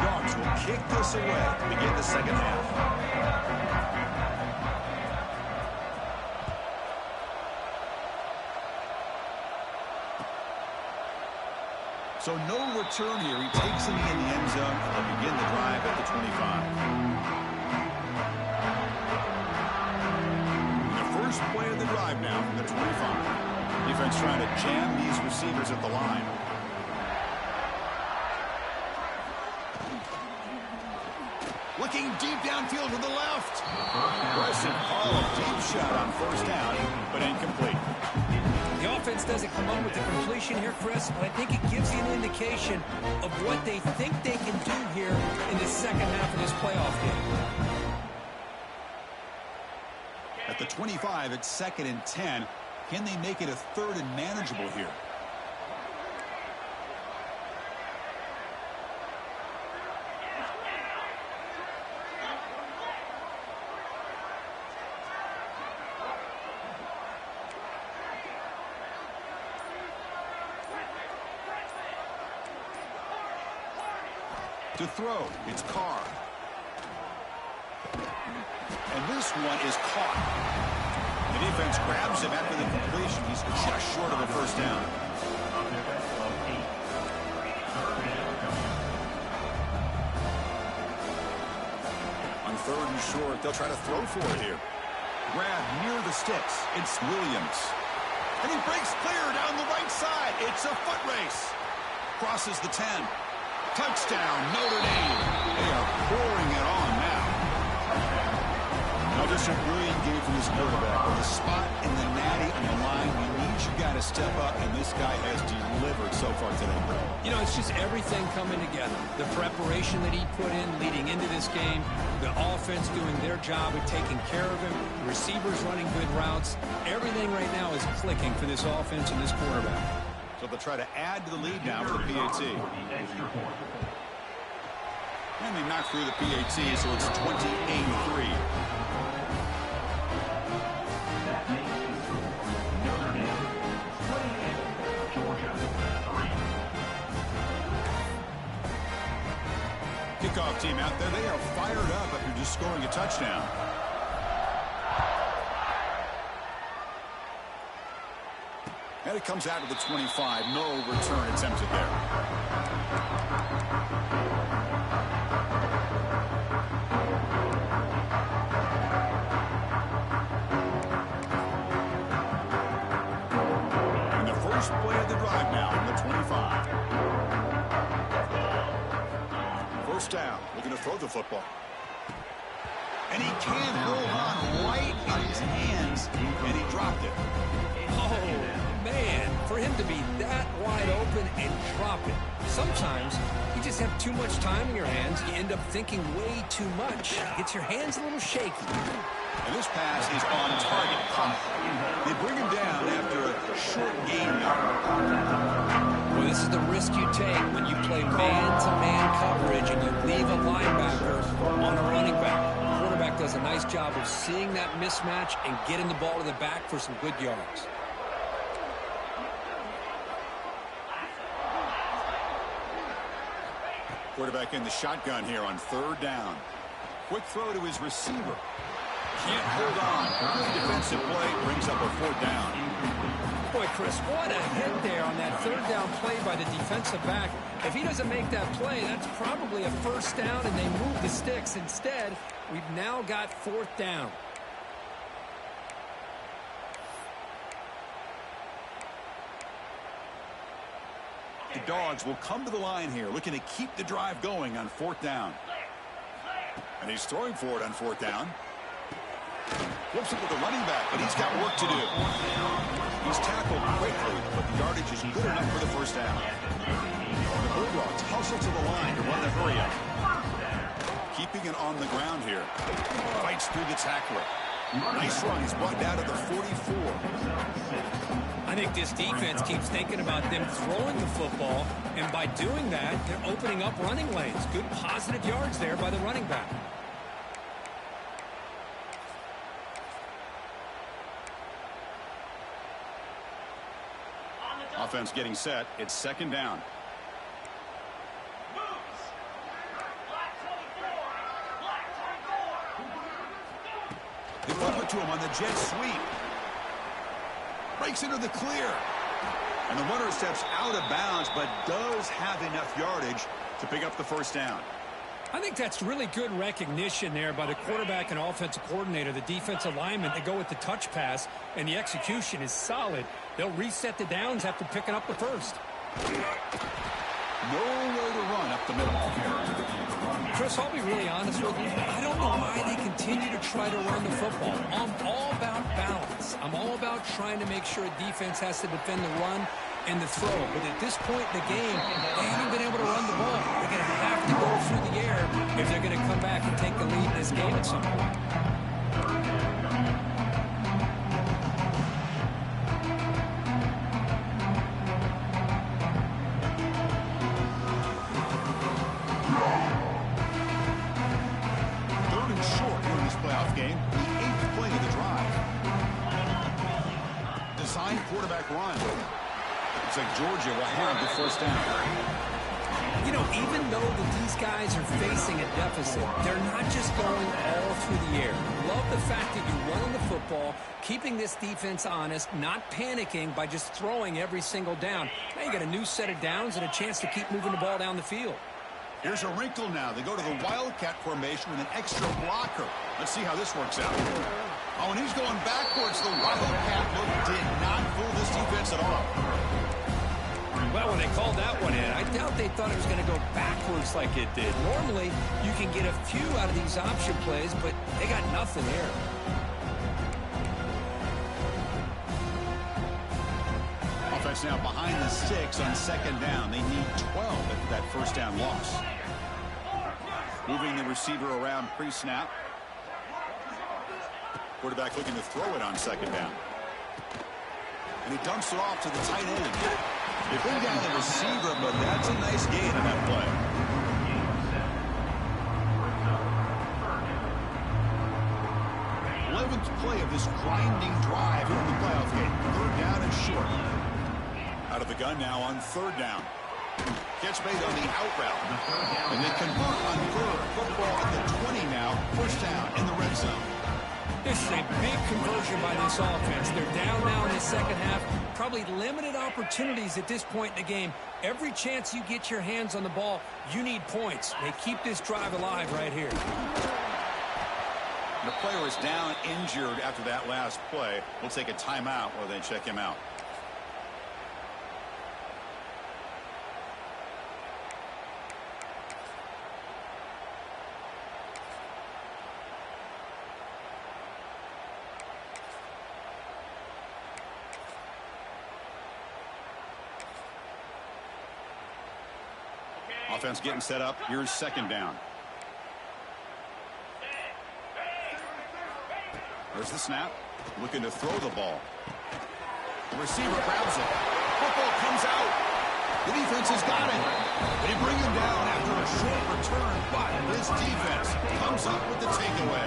Speaker 1: Dogs will kick this away to begin the second half. So no return here. He takes him in the end zone and they'll begin the drive at the 25. The first play of the drive now from the 25. Defense trying to jam these receivers at the line. Looking deep downfield to the left. Aggressive call, deep shot on first down, but incomplete.
Speaker 2: The offense doesn't come up with the completion here, Chris, but I think it gives you an indication of what they think they can do here in the second half of this playoff game.
Speaker 1: At the 25, it's 2nd and 10. Can they make it a third and manageable here? To throw, it's Carr. And this one is caught. The defense grabs him after the completion. He's just short of a first down. On 3rd and short, they'll try to throw for it here. Grab near the sticks. It's Williams. And he breaks clear down the right side. It's a foot race. Crosses the 10. Touchdown, Notre Dame. They are pouring it on now. Now just a brilliant game from this quarterback. With a spot in the natty on the line, you need your guy to step up, and this guy has delivered so far today.
Speaker 2: You know, it's just everything coming together. The preparation that he put in leading into this game, the offense doing their job of taking care of him, the receivers running good routes. Everything right now is clicking for this offense and this quarterback.
Speaker 1: So they'll try to add to the lead now with the PAT. And they knock through the PAT, so it's 28-3. Kickoff team out there. They are fired up after just scoring a touchdown. And it comes out to the 25. No return attempted there. And the first play of the drive now on the 25. First down. Looking to throw the football. And he can't hold on right in his hands, and he dropped it.
Speaker 2: Oh, man, for him to be that wide open and drop it. Sometimes you just have too much time in your hands. You end up thinking way too much. Gets your hands a little shaky.
Speaker 1: And this pass is on target. They bring him down after a short gain.
Speaker 2: Well, this is the risk you take when you play man-to-man coverage and you leave a linebacker on a running back. The quarterback does a nice job of seeing that mismatch and getting the ball to the back for some good yards.
Speaker 1: Quarterback in the shotgun here on 3rd down. Quick throw to his receiver. Can't hold on. The defensive play brings up a 4th down.
Speaker 2: Boy, Chris, what a hit there on that 3rd down play by the defensive back. If he doesn't make that play, that's probably a first down, and they move the sticks. Instead, we've now got 4th down.
Speaker 1: The Dogs will come to the line here, looking to keep the drive going on 4th down. And he's throwing for it on 4th down. Flips it with the running back, but he's got work to do. He's tackled quickly, but the yardage is good enough for the first down. The Bulldogs hustle to the line to run the hurry up. Keeping it on the ground here. Fights through the tackler. Nice run. He's brought down to the 44.
Speaker 2: I think this defense keeps thinking about them throwing the football, and by doing that, they're opening up running lanes. Good positive yards there by the running back.
Speaker 1: Offense getting set. It's 2nd down. They flip it to him on the jet sweep. Breaks into the clear. And the runner steps out of bounds, but does have enough yardage to pick up the first down.
Speaker 2: I think that's really good recognition there by the quarterback and offensive coordinator. The defensive lineman, they go with the touch pass, and the execution is solid. They'll reset the downs after picking up the first.
Speaker 1: Nowhere to run up the middle.
Speaker 2: Chris, I'll be really honest with you. I don't know why they continue to try to run the football. I'm all about balance. I'm all about trying to make sure a defense has to defend the run and the throw. But at this point in the game, they haven't been able to run the ball. They're going to have to go through the air if they're going to come back and take the lead in this game at some point.
Speaker 1: Game, the 8th play of the drive. Design quarterback run. Looks like Georgia will have the first down.
Speaker 2: You know, even though that these guys are facing a deficit, they're not just going all through the air. Love the fact that you're running the football, keeping this defense honest, not panicking by just throwing every single down. Now you got a new set of downs and a chance to keep moving the ball down the field.
Speaker 1: Here's a wrinkle now. They go to the Wildcat formation with an extra blocker. Let's see how this works out. Oh, and he's going backwards. The Wildcat look did not fool this defense at all.
Speaker 2: Well, when they called that one in, I doubt they thought it was going to go backwards like it did. Normally, you can get a few out of these option plays, but they got nothing here.
Speaker 1: Offense now behind the sticks on second down. They need 12 after that first down loss. Moving the receiver around pre-snap. Quarterback looking to throw it on second down. And he dumps it off to the tight end. They bring down the receiver, but that's a nice gain on that play. Eleventh play of this grinding drive here in the playoff game. Third down and short. Out of the gun now on third down. Catch made on the out route. And they convert on third. Football at the 20 now. First down in the red zone.
Speaker 2: This is a big conversion by this offense. They're down now in the second half. Probably limited opportunities at this point in the game. Every chance you get your hands on the ball, you need points. They keep this drive alive right here.
Speaker 1: The player is down injured after that last play. We'll take a timeout while they check him out. Offense getting set up. Here's second down. There's the snap. Looking to throw the ball. The receiver grabs it. Football comes out. The defense has got it. They bring him down after a short return, but this defense comes up with the takeaway.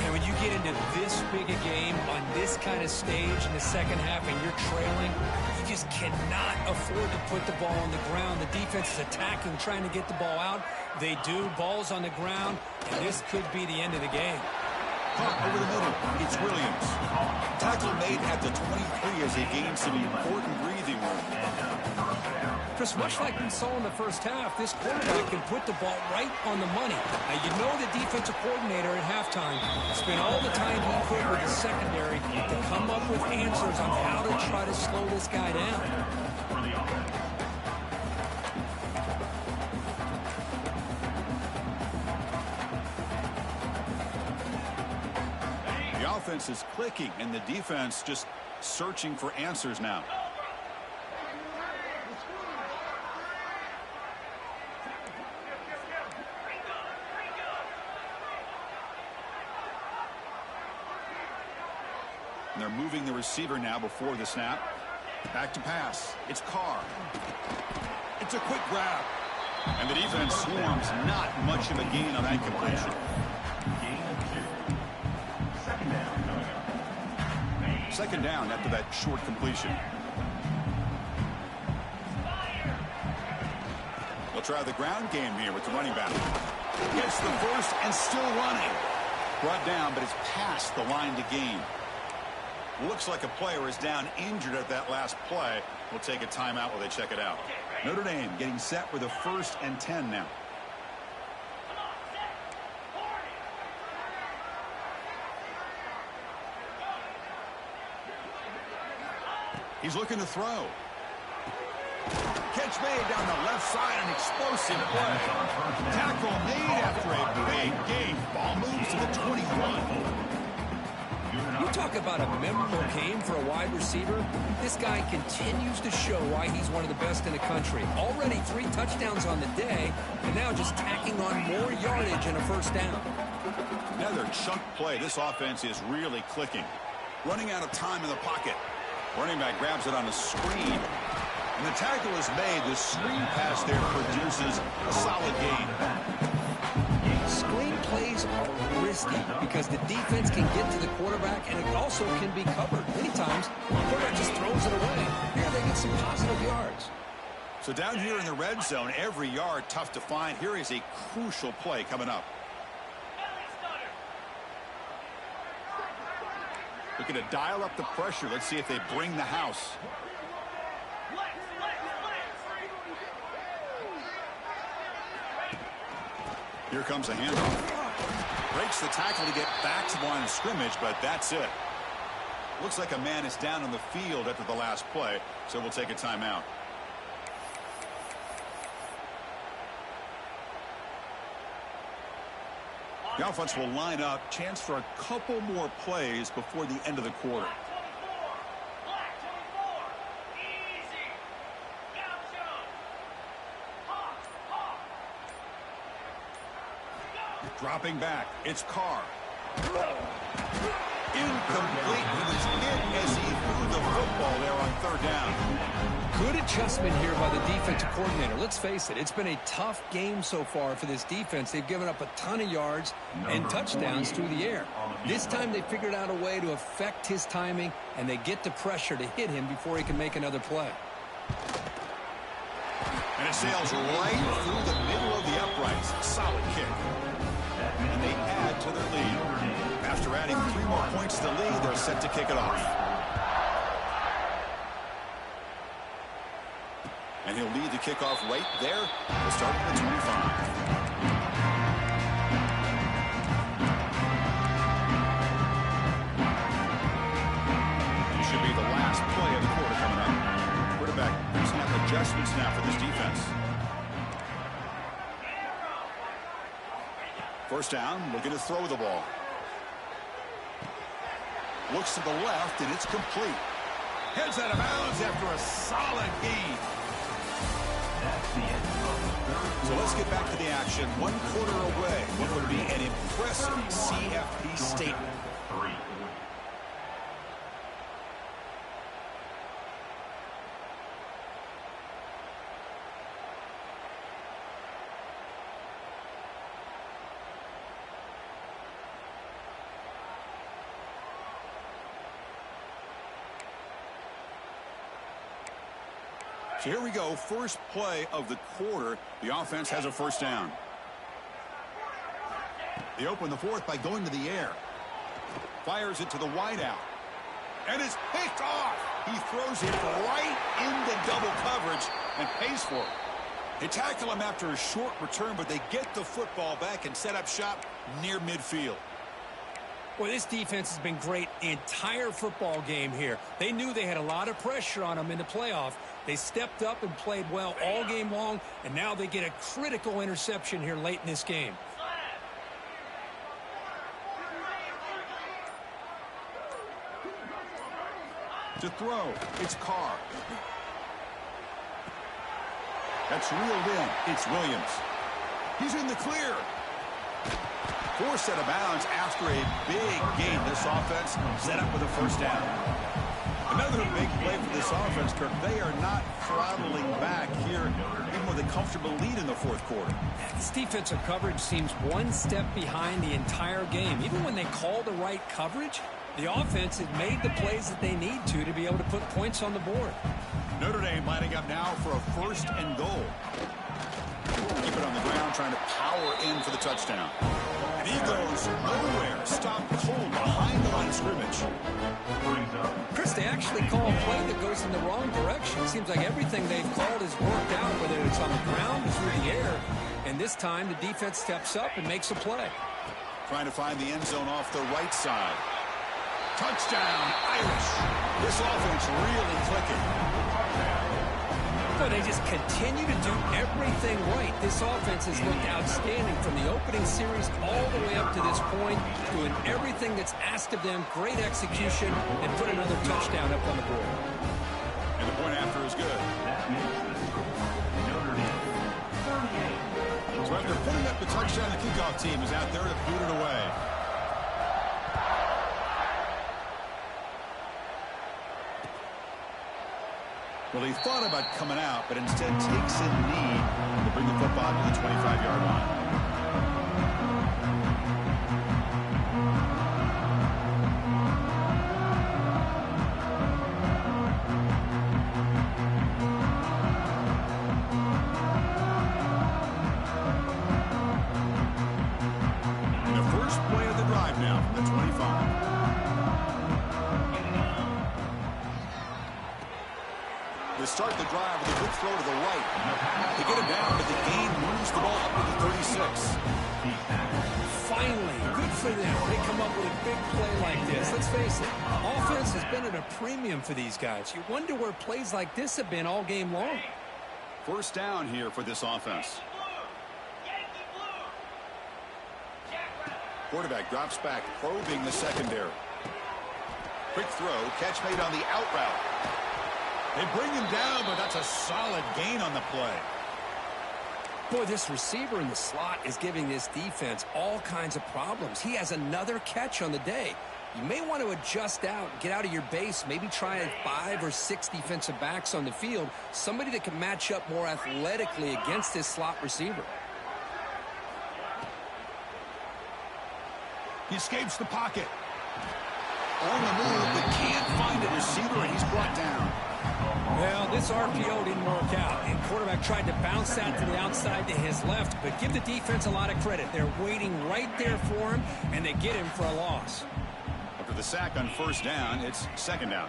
Speaker 2: Yeah, when you get into this big a game on this kind of stage in the second half and you're trailing, you just cannot afford to put the ball on the ground. The defense is attacking, trying to get the ball out. They do. Ball's on the ground, and this could be the end of the game.
Speaker 1: Over the middle, it's Williams. Tackle made at the 23 as he gains some important breathing room.
Speaker 2: Chris, much like we saw in the first half, this quarterback can put the ball right on the money. Now, you know the defensive coordinator at halftime spent all the time he could with the secondary to come up with answers on how to try to slow this guy down.
Speaker 1: The offense is clicking, and the defense just searching for answers now. And they're moving the receiver now before the snap. Back to pass. It's Carr. It's a quick grab. And the defense swarms. Not much of a gain on that completion. Second down after that short completion. They'll try the ground game here with the running back. Gets the first and still running. Brought down, but it's past the line to gain. Looks like a player is down injured at that last play. We'll take a timeout while they check it out. Notre Dame getting set for the 1st and 10 now. He's looking to throw. Catch made down the left side, an explosive play. Tackle made after a big gain. Ball moves to the 21.
Speaker 2: You talk about a memorable game for a wide receiver. This guy continues to show why he's one of the best in the country. Already 3 touchdowns on the day, and now just tacking on more yardage and a first down.
Speaker 1: Another chunk play. This offense is really clicking. Running out of time in the pocket. Running back grabs it on a screen. And the tackle is made. The screen pass there produces a solid gain.
Speaker 2: Screen plays are risky because the defense can get to the quarterback and it also can be covered. Many times, the quarterback just throws it away. Here they get some positive yards.
Speaker 1: So down here in the red zone, every yard tough to find. Here is a crucial play coming up. Looking to dial up the pressure. Let's see if they bring the house. Here comes a handoff. Breaks the tackle to get back to the line of scrimmage, but that's it. Looks like a man is down on the field after the last play, so we'll take a timeout. The offense will line up. Chance for a couple more plays before the end of the quarter. Dropping back. It's Carr. Incomplete. He was hit as he threw the football there on third down.
Speaker 2: Good adjustment here by the defensive coordinator. Let's face it, it's been a tough game so far for this defense. They've given up a ton of yards and touchdowns through the air. This time they figured out a way to affect his timing, and they get the pressure to hit him before he can make another play.
Speaker 1: And it sails right through the middle of the uprights. Solid kick. And they add to their lead. After adding 3 more points to the lead, they're set to kick it off. And he'll lead the kickoff right there. We'll start at the 25. This should be the last play of the quarter coming up. Quarterback snap adjustments now for this defense. First down, looking to throw the ball. Looks to the left, and it's complete. Heads out of bounds after a solid gain. So let's get back to the action. 1 quarter away. What would be an impressive CFP statement. So here we go, first play of the quarter. The offense has a first down. They open the fourth by going to the air. Fires it to the wideout. And it's picked off. He throws it right into double coverage and pays for it. They tackle him after a short return, but they get the football back and set up shop near midfield.
Speaker 2: Boy, this defense has been great the entire football game here. They knew they had a lot of pressure on them in the playoff. They stepped up and played well all game long, and now they get a critical interception here late in this game.
Speaker 1: To throw, it's Carr. That's reeled in. It's Williams. He's in the clear. Forced out of bounds after a big gain. This offense set up with a first down. Another big play for this offense, Kirk. They are not throttling back here, even with a comfortable lead in the fourth quarter.
Speaker 2: This defensive coverage seems one step behind the entire game. Even when they call the right coverage, the offense has made the plays that they need to be able to put points on the board.
Speaker 1: Notre Dame lining up now for a first and goal. Keep it on the ground, trying to power in for the touchdown. And he goes nowhere. Stopped cold behind the line of scrimmage.
Speaker 2: Chris, they actually call a play that goes in the wrong direction. Seems like everything they've called has worked out, whether it's on the ground or through the air. And this time, the defense steps up and makes a play.
Speaker 1: Trying to find the end zone off the right side. Touchdown, Irish. This offense really clicking.
Speaker 2: But they just continue to do everything right. This offense has looked outstanding from the opening series all the way up to this point, doing everything that's asked of them, great execution, and put another touchdown up on the board.
Speaker 1: And the point after is good. So after putting up the touchdown, the kickoff team is out there to boot it away. Well, he thought about coming out, but instead takes a knee to bring the football to the 25-yard line. They start the drive with a good throw to the right. They get him down, but the gain moves the ball up to the 36.
Speaker 2: Finally, good for them. They come up with a big play like this. Let's face it, offense has been at a premium for these guys. You wonder where plays like this have been all game long.
Speaker 1: First down here for this offense. Quarterback drops back, probing the secondary. Quick throw, catch made on the out route. They bring him down, but that's a solid gain on the play.
Speaker 2: Boy, this receiver in the slot is giving this defense all kinds of problems. He has another catch on the day. You may want to adjust out, get out of your base, maybe try 5 or 6 defensive backs on the field, somebody that can match up more athletically against this slot receiver.
Speaker 1: He escapes the pocket. On the move, but can't find a receiver, and he's brought down.
Speaker 2: Well, this RPO didn't work out, and quarterback tried to bounce that to the outside to his left, but give the defense a lot of credit. They're waiting right there for him, and they get him for a loss.
Speaker 1: After the sack on first down, it's second down.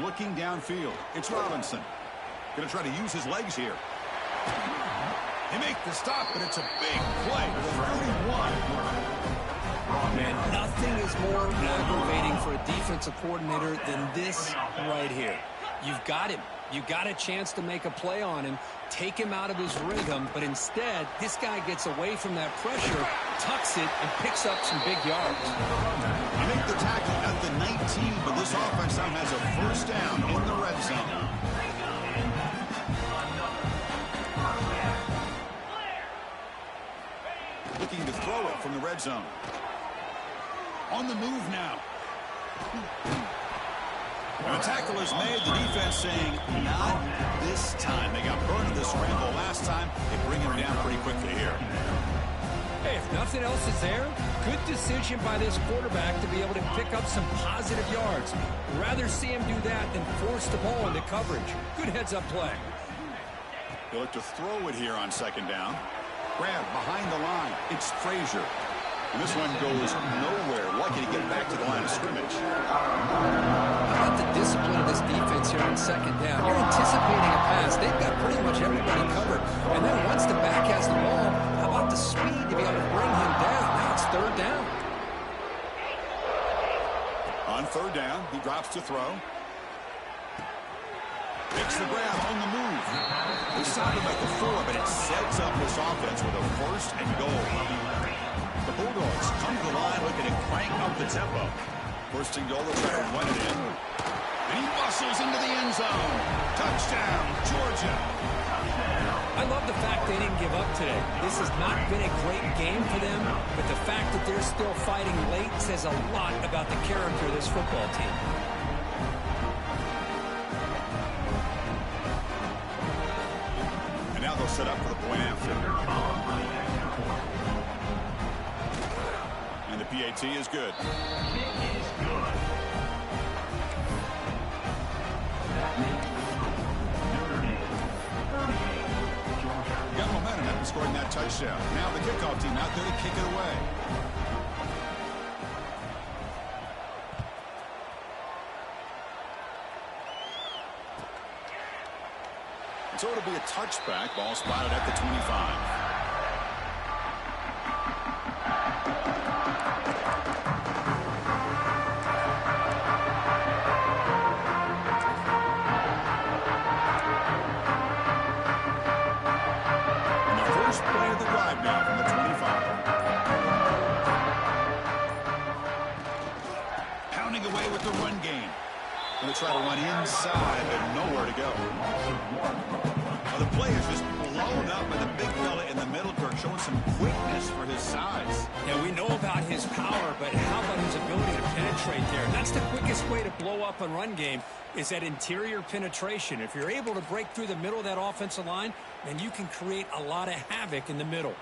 Speaker 1: Looking downfield, it's Robinson. Going to try to use his legs here. They make the stop, but it's a big play. 31.
Speaker 2: Man, nothing is more aggravating for a defensive coordinator than this right here. You've got him. You got a chance to make a play on him, take him out of his rhythm, but instead, this guy gets away from that pressure, tucks it, and picks up some big yards.
Speaker 1: You make the tackle at the 19, but this offense now has a first down in the red zone. Looking to throw it from the red zone. On the move now. When a tackle is made, the defense saying, not this time. They got burned in the scramble last time. They bring him down pretty quickly here.
Speaker 2: Hey, if nothing else is there, good decision by this quarterback to be able to pick up some positive yards. Rather see him do that than force the ball into coverage. Good heads-up play.
Speaker 1: They look to throw it here on second down. Grab behind the line. It's Frazier. And this one goes nowhere. Lucky to get back to the line of scrimmage.
Speaker 2: How about the discipline of this defense here on second down? You're anticipating a pass. They've got pretty much everybody covered. And then once the back has the ball, how about the speed to be able to bring him down? Now it's third down.
Speaker 1: On third down, he drops to throw. Makes the grab on the move. They stopped him at the 4, but it sets up this offense with a first and goal. The Bulldogs come to the line looking to crank up the tempo. First and goal, they'll try to run it in. And he bustles into the end zone. Touchdown, Georgia.
Speaker 2: I love the fact they didn't give up today. This has not been a great game for them, but the fact that they're still fighting late says a lot about the character of this football team.
Speaker 1: And now they'll set up for the point after. And the PAT is good. Got momentum after scoring that touchdown. Now the kickoff team out there to kick it away. So it'll be a touchback. Ball spotted at the 25. Going to try to run inside, but nowhere to go. Well, the play is just blown up by the big fella in the middle, Kirk, showing some quickness for his size.
Speaker 2: Yeah, we know about his power, but how about his ability to penetrate there? That's the quickest way to blow up a run game, is that interior penetration. If you're able to break through the middle of that offensive line, then you can create a lot of havoc in the middle.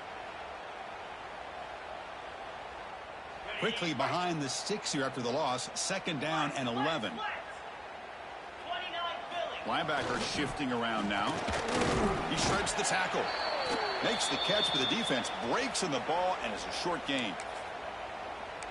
Speaker 1: Quickly behind the sticks here after the loss. Second down and 11. Linebacker shifting around now. He shreds the tackle. Makes the catch, but the defense breaks in the ball, and it's a short gain.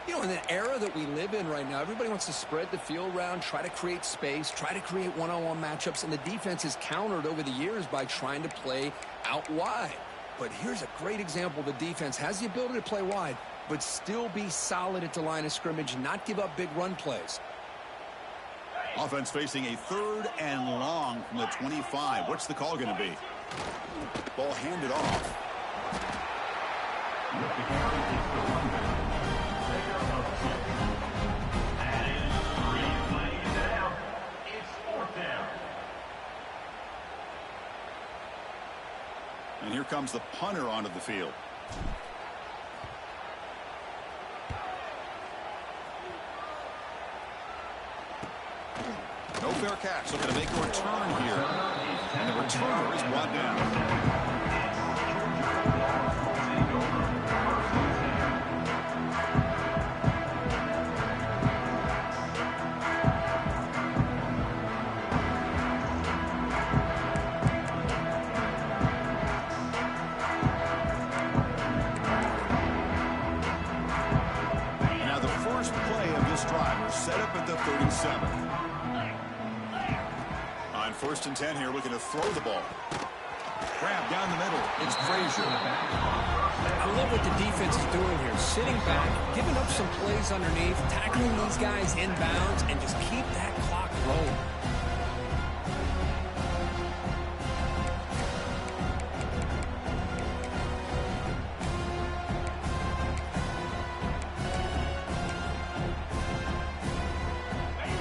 Speaker 2: You know, in the era that we live in right now, everybody wants to spread the field around, try to create space, try to create one-on-one matchups, and the defense is countered over the years by trying to play out wide. But here's a great example. The defense has the ability to play wide, but still be solid at the line of scrimmage, not give up big run plays.
Speaker 1: Offense facing a 3rd and long from the 25. What's the call going to be? Ball handed off. And here comes the punter onto the field. No fair catch. Looking to make a return here. And the returner is brought down. Now the first play of this drive was set up at the 37. On 1st and 10 here, looking to throw the ball. Grab down the middle. It's Frazier.
Speaker 2: I love what the defense is doing here. Sitting back, giving up some plays underneath, tackling these guys inbounds, and just keep that clock rolling.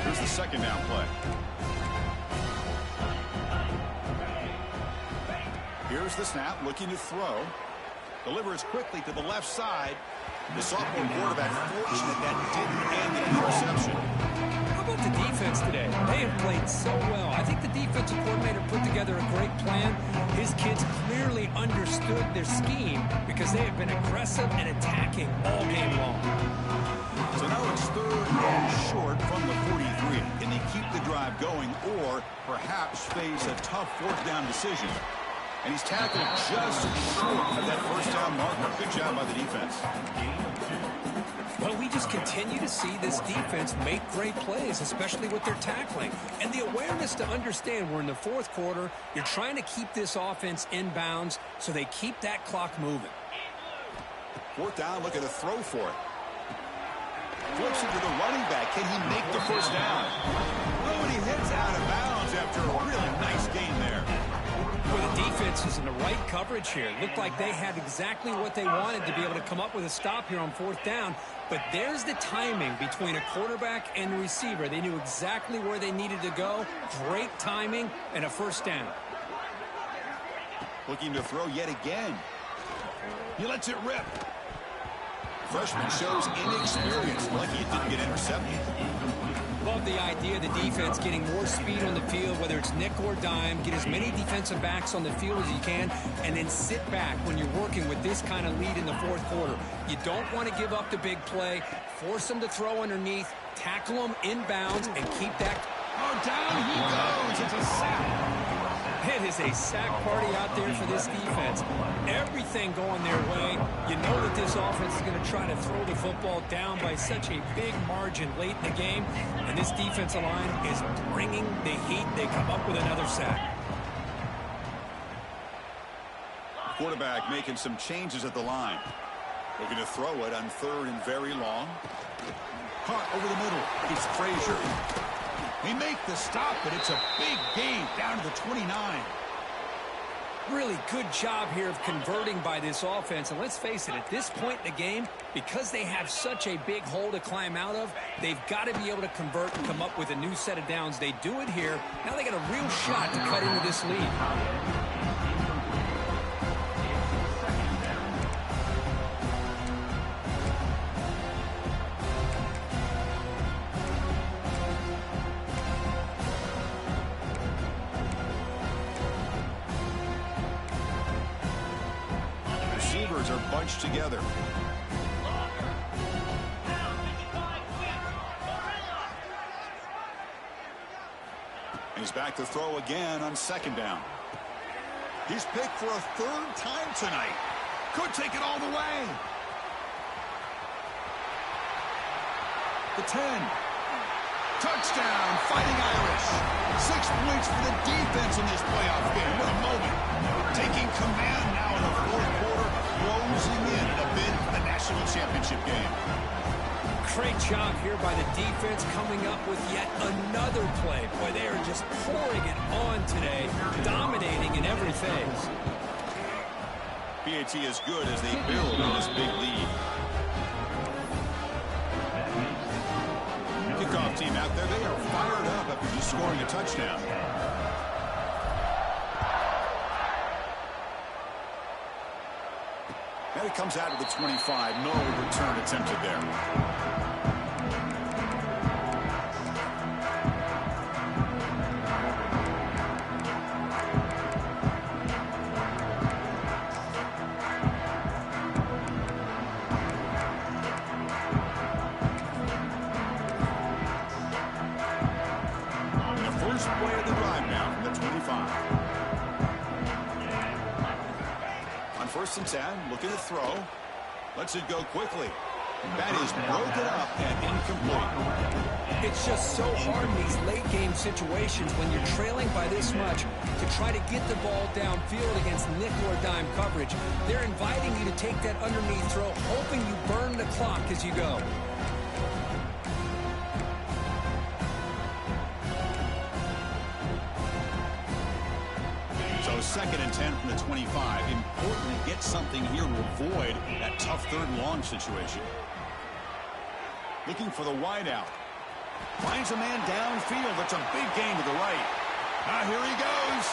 Speaker 1: Here's the 2nd down play. Here's the snap, looking to throw. Delivers quickly to the left side. The sophomore quarterback fortunate that didn't end the interception.
Speaker 2: How about the defense today? They have played so well. I think the defensive coordinator put together a great plan. His kids clearly understood their scheme because they have been aggressive and attacking all game long.
Speaker 1: So now it's 3rd and short from the 43. Can they keep the drive going or perhaps face a tough 4th down decision? And he's tackled just short of that 1st down marker. Good job by the defense.
Speaker 2: Well, we just continue to see this defense make great plays, especially with their tackling. And the awareness to understand we're in the 4th quarter, you're trying to keep this offense in bounds so they keep that clock moving.
Speaker 1: 4th down, looking to throw for it. Flips it to the running back. Can he make the 1st down? Oh, and he hits out of bounds after a really nice gain there.
Speaker 2: Well, the defense is in the right coverage here. It looked like they had exactly what they wanted to be able to come up with a stop here on 4th down. But there's the timing between a quarterback and the receiver. They knew exactly where they needed to go. Great timing and a 1st down.
Speaker 1: Looking to throw yet again. He lets it rip. Freshman shows inexperience. Lucky it didn't get intercepted.
Speaker 2: Love the idea of the defense getting more speed on the field, whether it's nickel or dime, get as many defensive backs on the field as you can, and then sit back when you're working with this kind of lead in the 4th quarter. You don't want to give up the big play, force them to throw underneath, tackle them inbounds, and keep that.
Speaker 1: Oh, down he goes. It's a sack.
Speaker 2: It is a sack party out there for this defense. Everything going their way. You know that this offense is going to try to throw the football down by such a big margin late in the game. And this defensive line is bringing the heat. They come up with another sack.
Speaker 1: Quarterback making some changes at the line. Looking to throw it on 3rd and very long. Caught over the middle. It's Frazier. He make the stop, but it's a big gain down to the 29.
Speaker 2: Really good job here of converting by this offense. And let's face it, at this point in the game, because they have such a big hole to climb out of, they've got to be able to convert and come up with a new set of downs. They do it here. Now they got a real shot to cut into this lead.
Speaker 1: Receivers are bunched together. He's back to throw again on 2nd down. He's picked for a 3rd time tonight. Could take it all the way. The 10. Touchdown, Fighting Irish. 6 points for the defense in this playoff game. What a moment. Taking command now in the fourth quarter, closing in a bid for the national championship game.
Speaker 2: Great job here by the defense coming up with yet another play. Boy, they are just pouring it on today, dominating in every phase.
Speaker 1: PAT is good as they build on this big lead. Kickoff team out there, they are fired up after just scoring a touchdown. And it comes out to the 25. No return attempted there. First play of the drive now from the 25. On 1st and 10, looking to throw. Lets it go quickly. That is broken up and incomplete.
Speaker 2: It's just so hard in these late game situations when you're trailing by this much to try to get the ball downfield against nickel or dime coverage. They're inviting you to take that underneath throw, hoping you burn the clock as you go.
Speaker 1: So 2nd and 10 from the 25. Important to get something here to avoid that tough 3rd and long situation. Looking for the wideout. Finds a man downfield. That's a big gain to the right. Here he goes.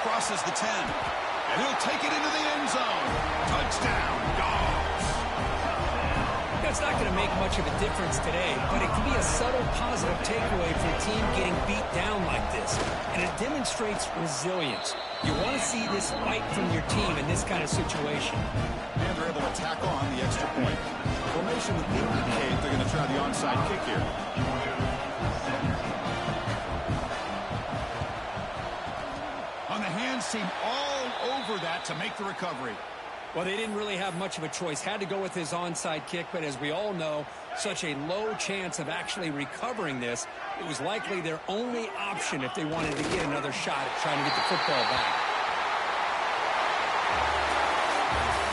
Speaker 1: Crosses the 10. And he'll take it into the end zone. Touchdown, Dogs.
Speaker 2: It's not going to make much of a difference today, but it can be a subtle positive takeaway for a team getting beat down like this. And it demonstrates resilience. You want to see this fight from your team in this kind of situation.
Speaker 1: And they're able to tack on the extra point. Formation would indicate they're going to try the onside kick here. On the hands team all over that to make the recovery.
Speaker 2: Well, they didn't really have much of a choice. Had to go with his onside kick, but as we all know, such a low chance of actually recovering this. It was likely their only option if they wanted to get another shot at trying to get the football back.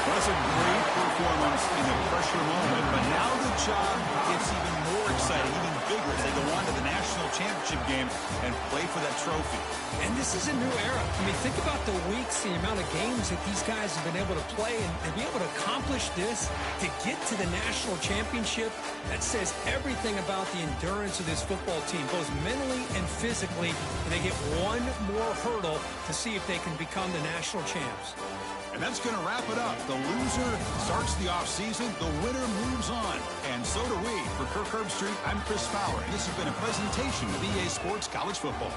Speaker 1: Well, that's a great performance in the pressure moment, but now the job gets even more exciting, even bigger as they go on to the national championship game and play for that trophy.
Speaker 2: And this is a new era. I mean, think about the weeks, the amount of games that these guys have been able to play, and to be able to accomplish this, to get to the national championship, that says everything about the endurance of this football team, both mentally and physically, and they get one more hurdle to see if they can become the national champs.
Speaker 1: And that's going to wrap it up. The loser starts the offseason. The winner moves on. And so do we. For Kirk Herbstreit, I'm Chris Fowler. And this has been a presentation of EA Sports College Football.